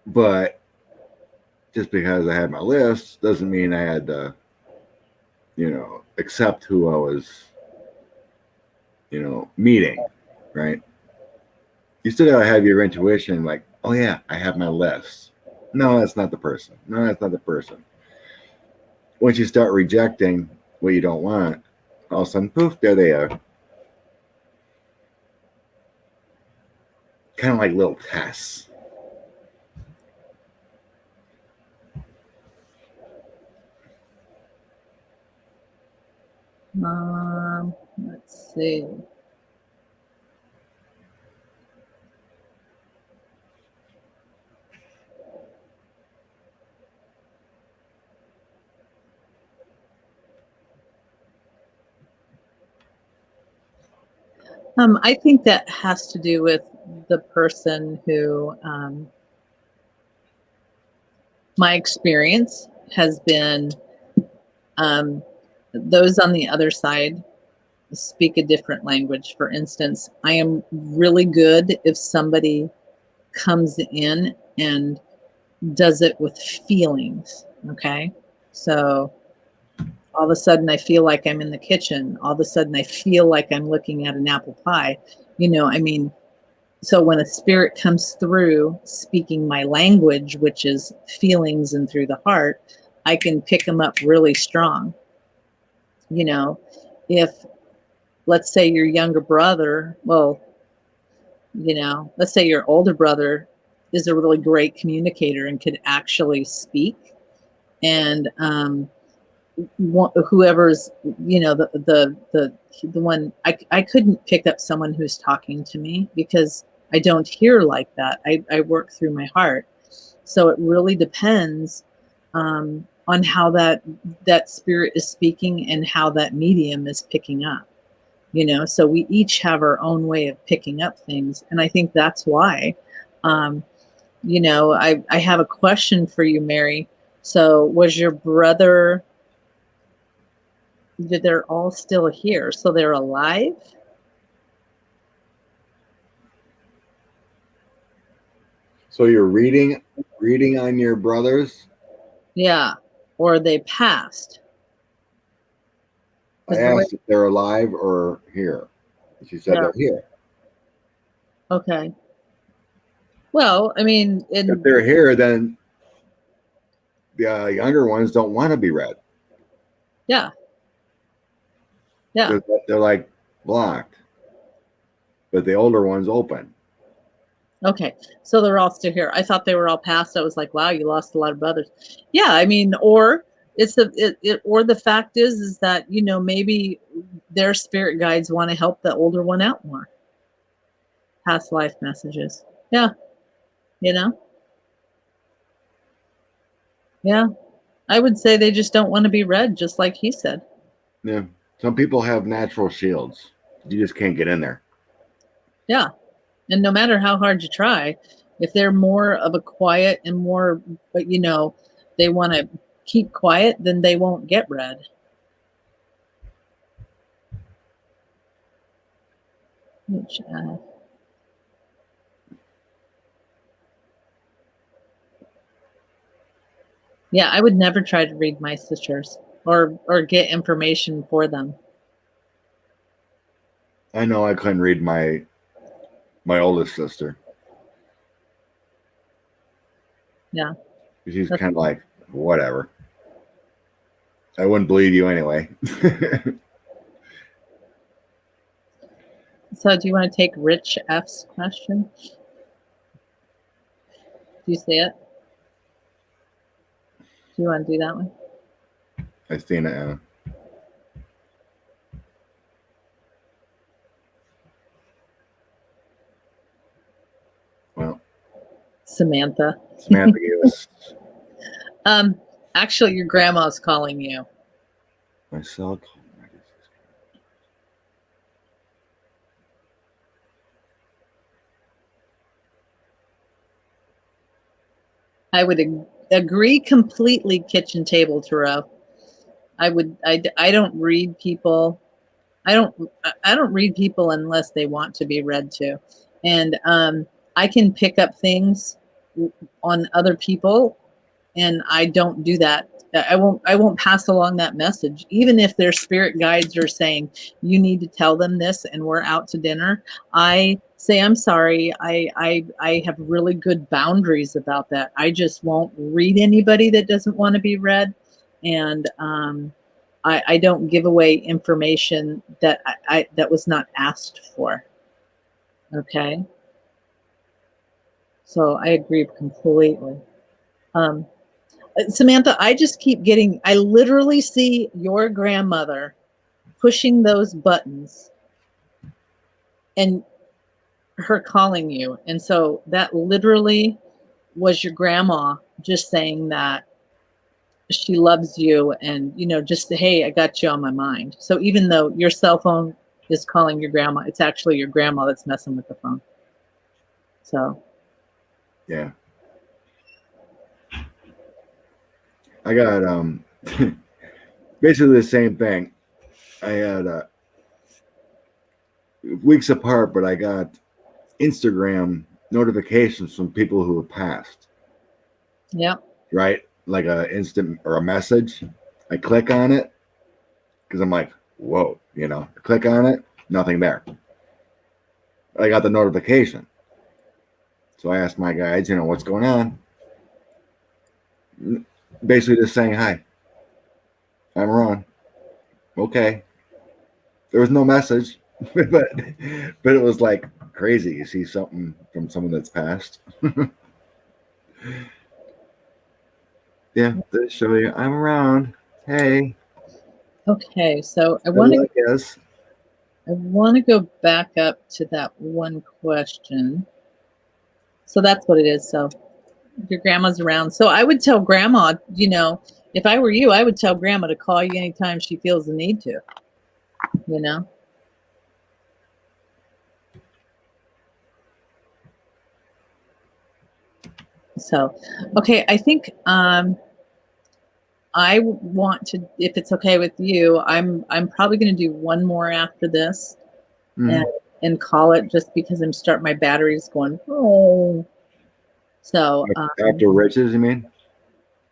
But just because I had my list doesn't mean I had to, accept who I was, meeting, right? You still got to have your intuition, like, oh yeah, I have my list. No, that's not the person. No, that's not the person. Once you start rejecting what you don't want, all of a sudden, poof, there they are. kind of like little tests. Let's see. I think that has to do with the person who, my experience has been, those on the other side speak a different language. For instance, I am really good if somebody comes in and does it with feelings. Okay. So all of a sudden I feel like I'm in the kitchen. All of a sudden I feel like I'm looking at an apple pie. I mean, so when a spirit comes through speaking my language, which is feelings and through the heart, I can pick them up really strong. If, let's say, your younger brother, well, let's say your older brother is a really great communicator and could actually speak, and whoever's, the one, I couldn't pick up someone who's talking to me because I don't hear like that. I work through my heart. So it really depends on how that spirit is speaking and how that medium is picking up. So we each have our own way of picking up things, and I think that's why. I have a question for you, Mary. So was your brother, they're all still here, so they're alive? So you're reading on your brothers? Yeah. Or they passed? I asked if they're alive or here. She said they're here. Okay. Well, I mean, if they're here, then the younger ones don't want to be read. Yeah. Yeah. They're like blocked, but the older ones open. Okay, so they're all still here. I thought they were all passed. I was like, wow, you lost a lot of brothers. Yeah, I mean, or or the fact is that, maybe their spirit guides want to help the older one out more. Past life messages. Yeah. Yeah. I would say they just don't want to be read, just like he said. Yeah. Some people have natural shields. You just can't get in there. Yeah. And no matter how hard you try, if they're more of a quiet and more, but they want to keep quiet, then they won't get read. Which, yeah, I would never try to read my sisters or get information for them. I know I couldn't read my oldest sister. Yeah. She's kind of like, whatever. I wouldn't believe you anyway. So do you want to take Rich F's question? Do you see it? Do you want to do that one? I've seen it. Well, Samantha gave us. Actually, your grandma's calling you. My cell. I would agree completely, Kitchen Table Tarot. I don't read people. I don't read people unless they want to be read to. And I can pick up things on other people, and I don't do that. I won't pass along that message, even if their spirit guides are saying you need to tell them this and we're out to dinner. I say, I'm sorry, I have really good boundaries about that. I just won't read anybody that doesn't want to be read, and I don't give away information that that was not asked for. Okay. So I agree completely. Um, Samantha, I just keep getting, I literally see your grandmother pushing those buttons and her calling you. And so that literally was your grandma just saying that she loves you and, just, hey, I got you on my mind. So even though your cell phone is calling your grandma, it's actually your grandma that's messing with the phone. So. Yeah. I got basically the same thing. I had weeks apart, but I got Instagram notifications from people who have passed. Yeah. Right? Like a instant or a message. I click on it because I'm like, whoa, click on it, nothing there. I got the notification. So I asked my guides, what's going on? Basically just saying, hi, I'm Ron. Okay. There was no message, but it was like crazy. You see something from someone that's passed. Yeah, they show you I'm around. Hey. Okay, so I Good want luck, to yes. go back up to that one question. So that's what it is. So your grandma's around. So I would tell grandma, if I were you, I would tell grandma to call you anytime she feels the need to, So, okay, I think I want to, if it's okay with you, I'm probably going to do one more after this, and call it, just because my battery's going. Oh, so after Rich's, you mean?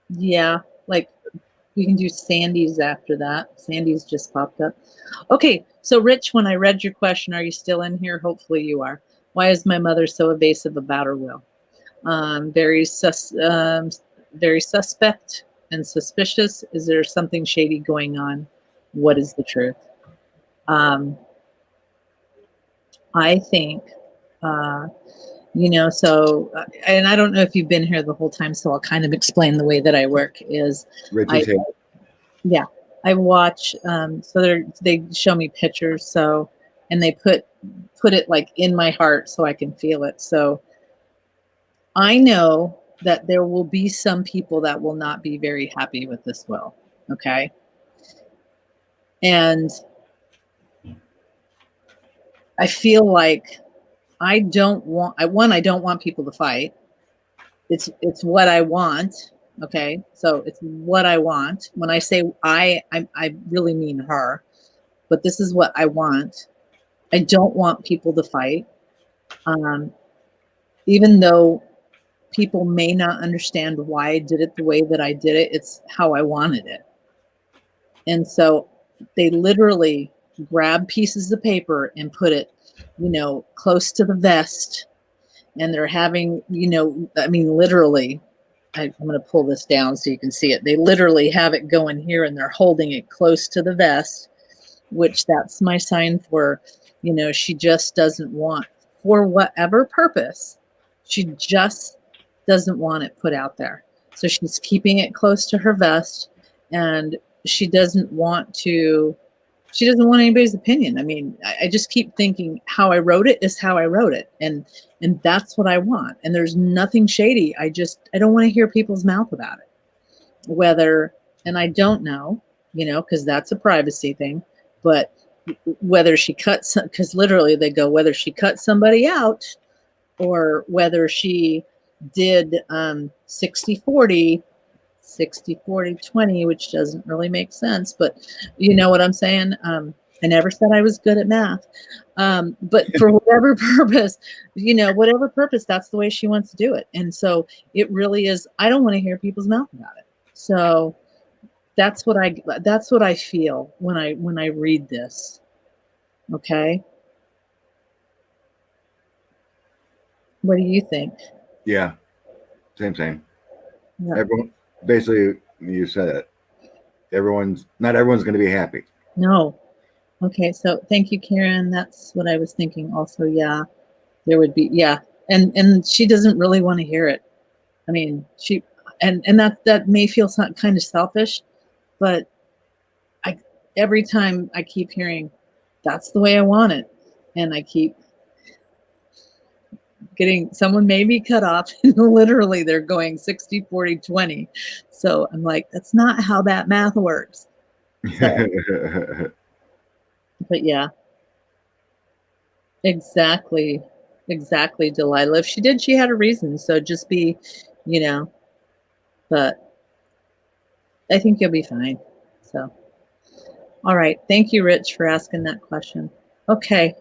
Yeah, like we can do Sandy's after that. Sandy's just popped up. Okay, so Rich, when I read your question, are you still in here? Hopefully you are. Why is my mother so evasive about her will? Very suspect and suspicious. Is there something shady going on? What is the truth? I think, so, and I don't know if you've been here the whole time, so I'll kind of explain the way that I work is Rich's here. Yeah, I watch. So they show me pictures. So, and they put it like in my heart so I can feel it. So I know that there will be some people that will not be very happy with this will. Okay. And I feel like I don't want people to fight. It's what I want. Okay. So it's what I want. When I say I really mean her, but this is what I want. I don't want people to fight. Even though people may not understand why I did it the way that I did it, it's how I wanted it. And so they literally grab pieces of paper and put it, close to the vest. And they're having, literally, I'm going to pull this down so you can see it. They literally have it going here and they're holding it close to the vest, which that's my sign for, she just doesn't want, for whatever purpose, she just doesn't want it put out there. So she's keeping it close to her vest, and she doesn't want anybody's opinion. I mean, I just keep thinking how I wrote it is how I wrote it. And that's what I want. And there's nothing shady. I don't want to hear people's mouth about it. And I don't know, because that's a privacy thing, but whether she cuts, because literally they go, whether she cut somebody out or whether she did 60-40, 60-40-20, which doesn't really make sense, but you know what I'm saying? I never said I was good at math. But for whatever purpose, whatever purpose, that's the way she wants to do it. And so it really is, I don't want to hear people's mouth about it. So that's what I feel when I read this. Okay. What do you think? Yeah. Same. Yeah. Everyone, basically, you said it. Not everyone's going to be happy. No. Okay. So thank you, Karen. That's what I was thinking also. Yeah. There would be, yeah. and she doesn't really want to hear it. I mean, and that may feel kind of selfish, but I every time I keep hearing, that's the way I want it, and I keep getting someone may be cut off and literally they're going 60 40 20. So I'm like, that's not how that math works. So, but yeah, exactly, Delilah. If she did, she had a reason. So just be, you know, but I think you'll be fine. So, all right. Thank you, Rich, for asking that question. Okay.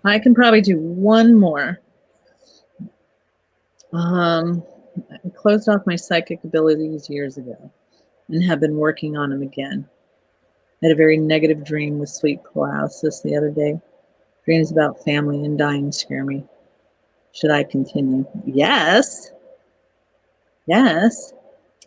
I can probably do one more. I closed off my psychic abilities years ago and have been working on them again. I had a very negative dream with sleep paralysis the other day. Dreams about family and dying scare me. Should I continue? Yes. Yes.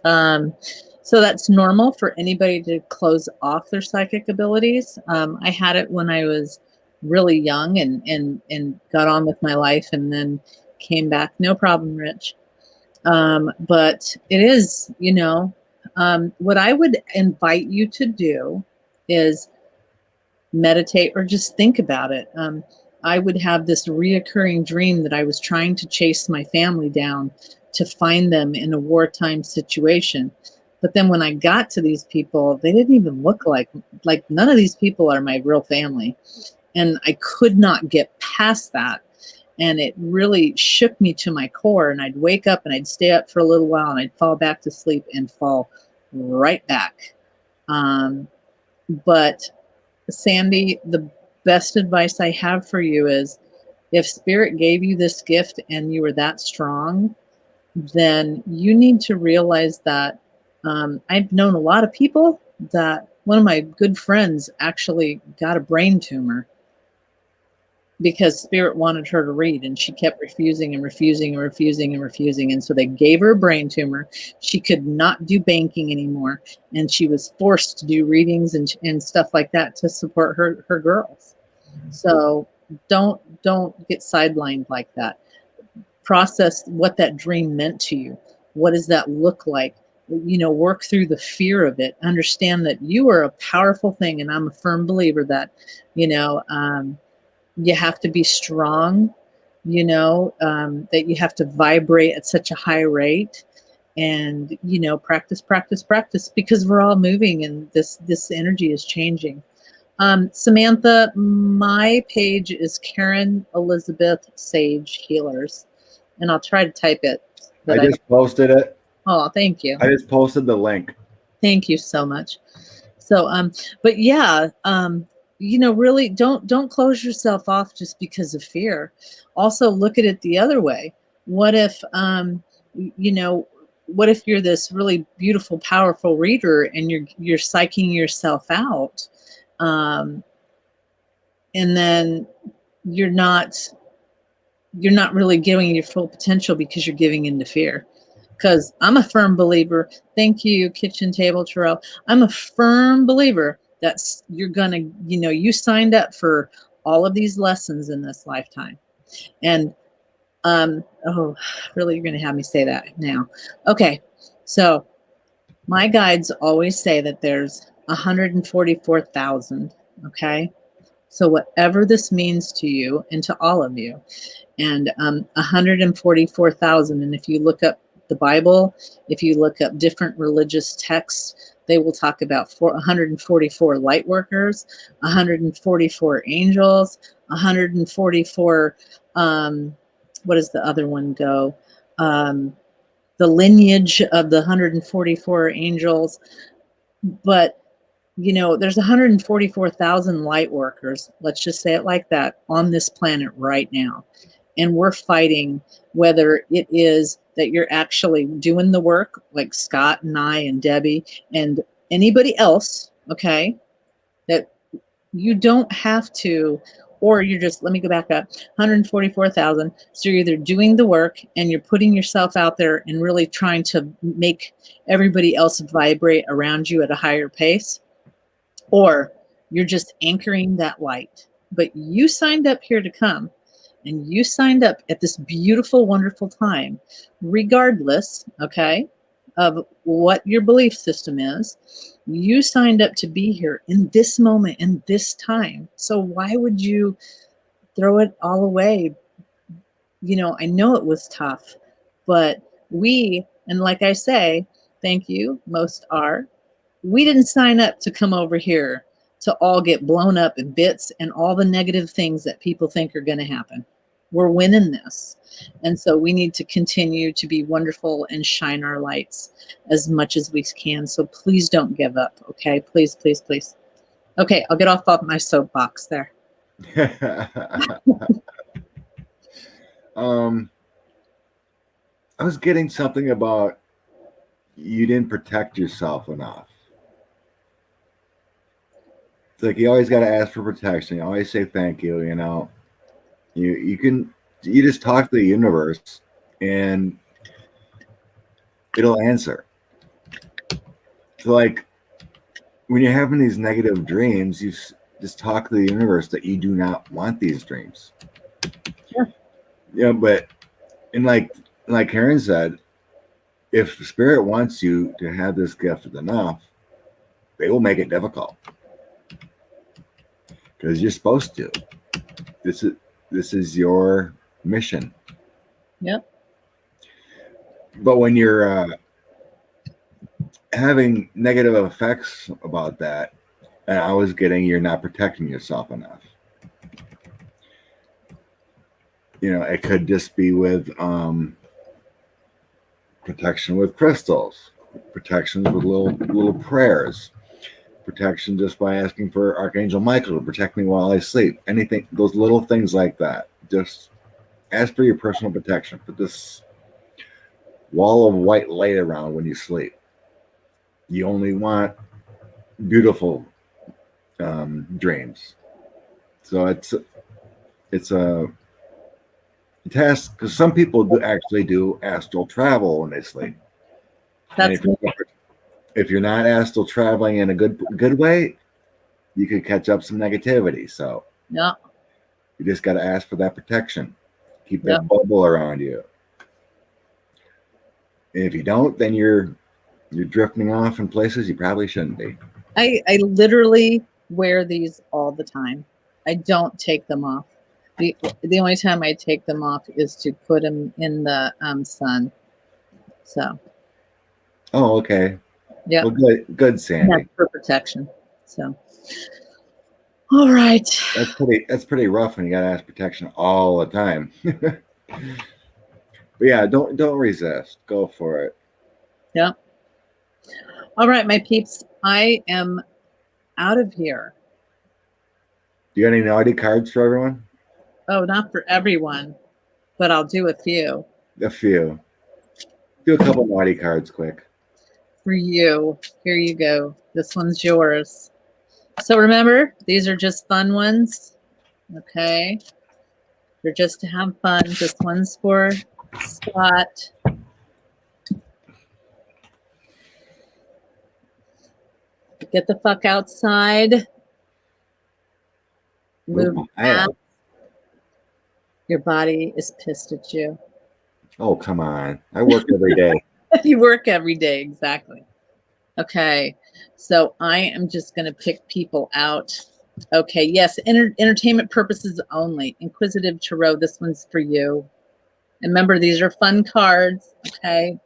So that's normal for anybody to close off their psychic abilities. I had it when I was really young and got on with my life and then came back. No problem, Rich. But it is, what I would invite you to do is meditate or just think about it. I would have this reoccurring dream that I was trying to chase my family down to find them in a wartime situation. But then when I got to these people, they didn't even look like none of these people are my real family. And I could not get past that. And it really shook me to my core. And I'd wake up and I'd stay up for a little while and I'd fall back to sleep and fall right back. But Sandy, the best advice I have for you is if Spirit gave you this gift and you were that strong, then you need to realize that I've known a lot of people that one of my good friends actually got a brain tumor because Spirit wanted her to read and she kept refusing and refusing and refusing and refusing. And so they gave her a brain tumor. She could not do banking anymore. And she was forced to do readings and stuff like that to support her girls. So don't get sidelined like that. Process what that dream meant to you. What does that look like? Work through the fear of it. Understand that you are a powerful thing. And I'm a firm believer that, you have to be strong, that you have to vibrate at such a high rate and, practice, because we're all moving and this energy is changing. Samantha, my page is Karen Elizabeth Sage Healers, and I'll try to type it. I just posted it. Oh, thank you. I just posted the link. Thank you so much. So, but yeah, really don't close yourself off just because of fear. Also look at it the other way. What if, what if you're this really beautiful, powerful reader and you're psyching yourself out, and then you're not really giving your full potential because you're giving into fear. Because I'm a firm believer. Thank you, Kitchen Table Terrell. I'm a firm believer that you're gonna, you signed up for all of these lessons in this lifetime. And oh, really, you're gonna have me say that now. Okay, so my guides always say that there's 144,000. Okay, so whatever this means to you and to all of you, and 144,000. And if you look up the Bible, if you look up different religious texts, they will talk about 144 light workers, 144 angels, 144, what does the other one go? The lineage of the 144 angels. But, there's 144,000 light workers, let's just say it like that, on this planet right now. And we're fighting, whether it is that you're actually doing the work, like Scott and I and Debbie and anybody else, okay, that you don't have to, or you're just, let me go back up, 144,000. So you're either doing the work and you're putting yourself out there and really trying to make everybody else vibrate around you at a higher pace, or you're just anchoring that light. But you signed up here to come. and you signed up at this beautiful, wonderful time, regardless, okay, of what your belief system is, you signed up to be here in this moment, in this time. So why would you throw it all away? You know, I know it was tough, but and like I say, thank you, most are, we didn't sign up to come over here to all get blown up in bits and all the negative things that people think are going to happen. We're winning this. And so we need to continue to be wonderful and shine our lights as much as we can. So please don't give up. Okay. Please, please, please. Okay. I'll get off of my soapbox there. I was getting something about you didn't protect yourself enough. It's like you always got to ask for protection. You always say thank you. You know, you just talk to the universe and it'll answer. So like when you're having these negative dreams, you just talk to the universe that you do not want these dreams. Sure. Yeah, but and like Karen said, if spirit wants you to have this gift enough, they will make it difficult because you're supposed to. This is your mission. Yep. But when you're having negative effects about that, and I was getting you're not protecting yourself enough. You know, it could just be with protection with crystals, protections with little prayers, protection just by asking for Archangel Michael to protect me while I sleep. Anything, those little things like that. Just ask for your personal protection. Put this wall of white light around when you sleep. You only want beautiful dreams. So it's a task because some people do actually do astral travel when they sleep. That's if you're not astral traveling in a good way, you could catch up some negativity. So yeah. You just got to ask for that protection. Keep that bubble around you. And if you don't, then you're drifting off in places you probably shouldn't be. I literally wear these all the time. I don't take them off. The only time I take them off is to put them in the sun. So. Oh, okay. Yeah. Well, good, Sandy. That's for protection. So. All right. That's pretty rough when you got to ask protection all the time. But yeah, don't resist. Go for it. Yeah. All right, my peeps. I am out of here. Do you got any naughty cards for everyone? Oh, not for everyone, but I'll do a few. A few. Do a couple naughty cards quick. For you. Here you go. This one's yours. So remember, these are just fun ones. Okay. They're just to have fun. This one's for Scott. Get the fuck outside. Move fast. Your body is pissed at you. Oh, come on. I work every day. You work every day, exactly. Okay. So I am just going to pick people out. Okay. Yes. Entertainment purposes only. Inquisitive Tarot. This one's for you. And remember, these are fun cards. Okay.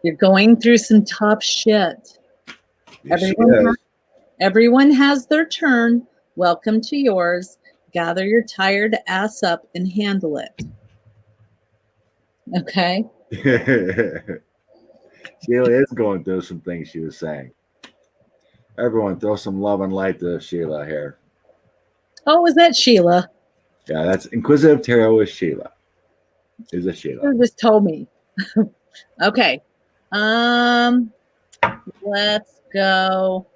You're going through some tough shit. Yes, everyone has their turn. Welcome to yours. Gather your tired ass up and handle it. Okay. Sheila is going through some things she was saying. Everyone throw some love and light to Sheila here. Oh, was that Sheila? Yeah, that's Inquisitive Tarot is Sheila. Is a Sheila. You just told me. Okay. Let's go.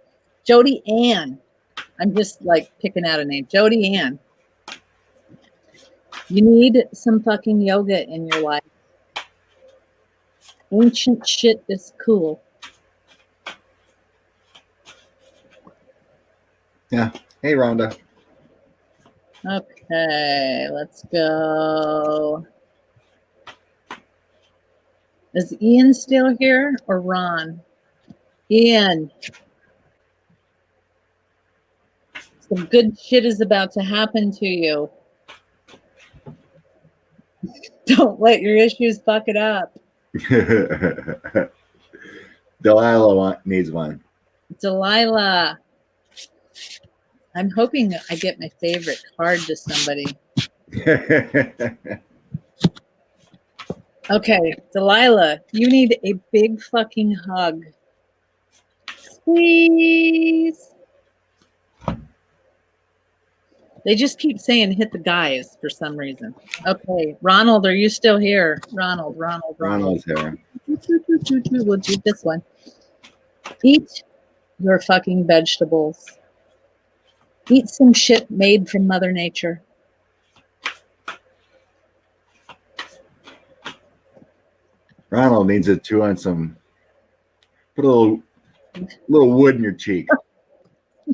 Jody Ann. I'm just like picking out a name. Jody Ann. You need some fucking yoga in your life. Ancient shit is cool. Yeah. Hey, Rhonda. Okay, let's go. Is Ian still here or Ron? Ian. Some good shit is about to happen to you. Don't let your issues fuck it up. Delilah needs one. Delilah. I'm hoping I get my favorite card to somebody. Okay, Delilah, you need a big fucking hug. Please. They just keep saying hit the guys for some reason. Okay, Ronald, are you still here? Ronald. Ronald's here. We'll do this one. Eat your fucking vegetables. Eat some shit made from Mother Nature. Ronald needs to chew on some. Put a little wood in your cheek. A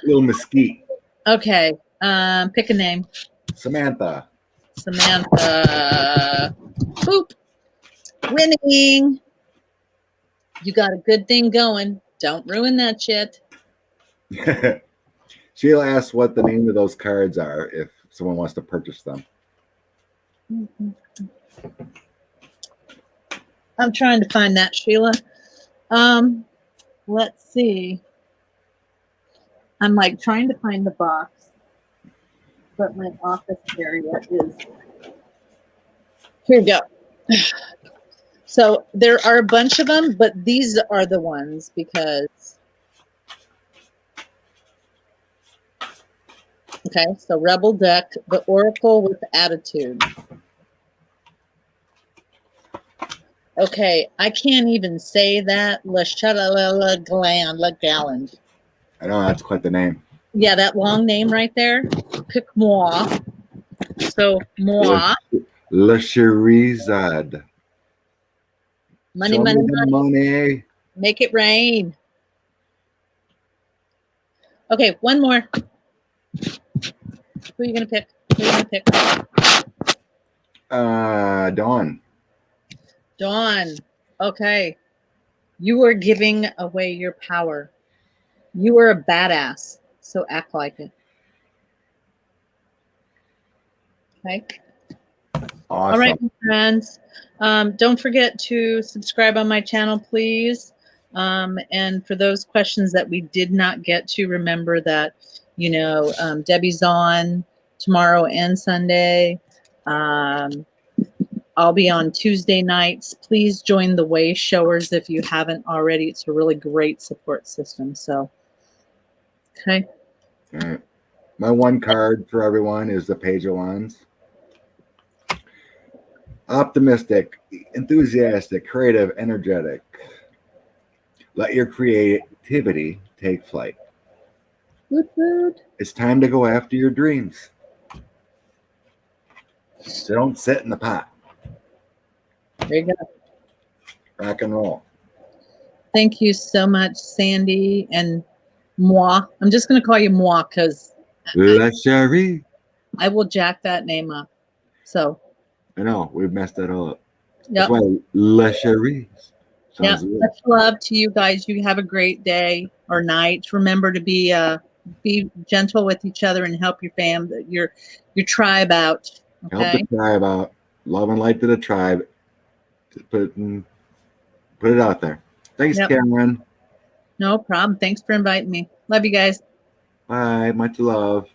little mesquite. Okay, pick a name. Samantha. Boop. Winning. You got a good thing going. Don't ruin that shit. Sheila asked what the name of those cards are if someone wants to purchase them. I'm trying to find that, Sheila. Let's see. I'm like trying to find the box, but my office area is. Here we go. So there are a bunch of them, but these are the ones because. Okay, so Rebel deck, the Oracle with Attitude. Okay, I can't even say that. Galland. I know that's quite the name. Yeah, that long name right there. Pick moi. So moi. Le Cherizade. Money, Show money, me the money. Make it rain. Okay, one more. Who are you gonna pick? Dawn. Dawn. Okay. You are giving away your power. You are a badass, so act like it. Okay. Awesome. All right, my friends. Don't forget to subscribe on my channel, please. And for those questions that we did not get to, remember that, Debbie's on tomorrow and Sunday. I'll be on Tuesday nights. Please join the Way Showers if you haven't already. It's a really great support system. So, okay. All right. My one card for everyone is the Page of Wands. Optimistic, enthusiastic, creative, energetic. Let your creativity take flight. Woot woot. It's time to go after your dreams. So don't sit in the pot. There you go. Rock and roll. Thank you so much, Sandy and moi. I'm just going to call you moi because La Cherie. I will jack that name up. So. I know we've messed that all up. Yep. That's why La Cherie. Yeah. Much love to you guys. You have a great day or night. Remember to be gentle with each other and help your your tribe out. Okay? Help the tribe out. Love and light to the tribe. Just put it out there. Thanks, Yep. Cameron. No problem. Thanks for inviting me. Love you guys. Bye. Much love.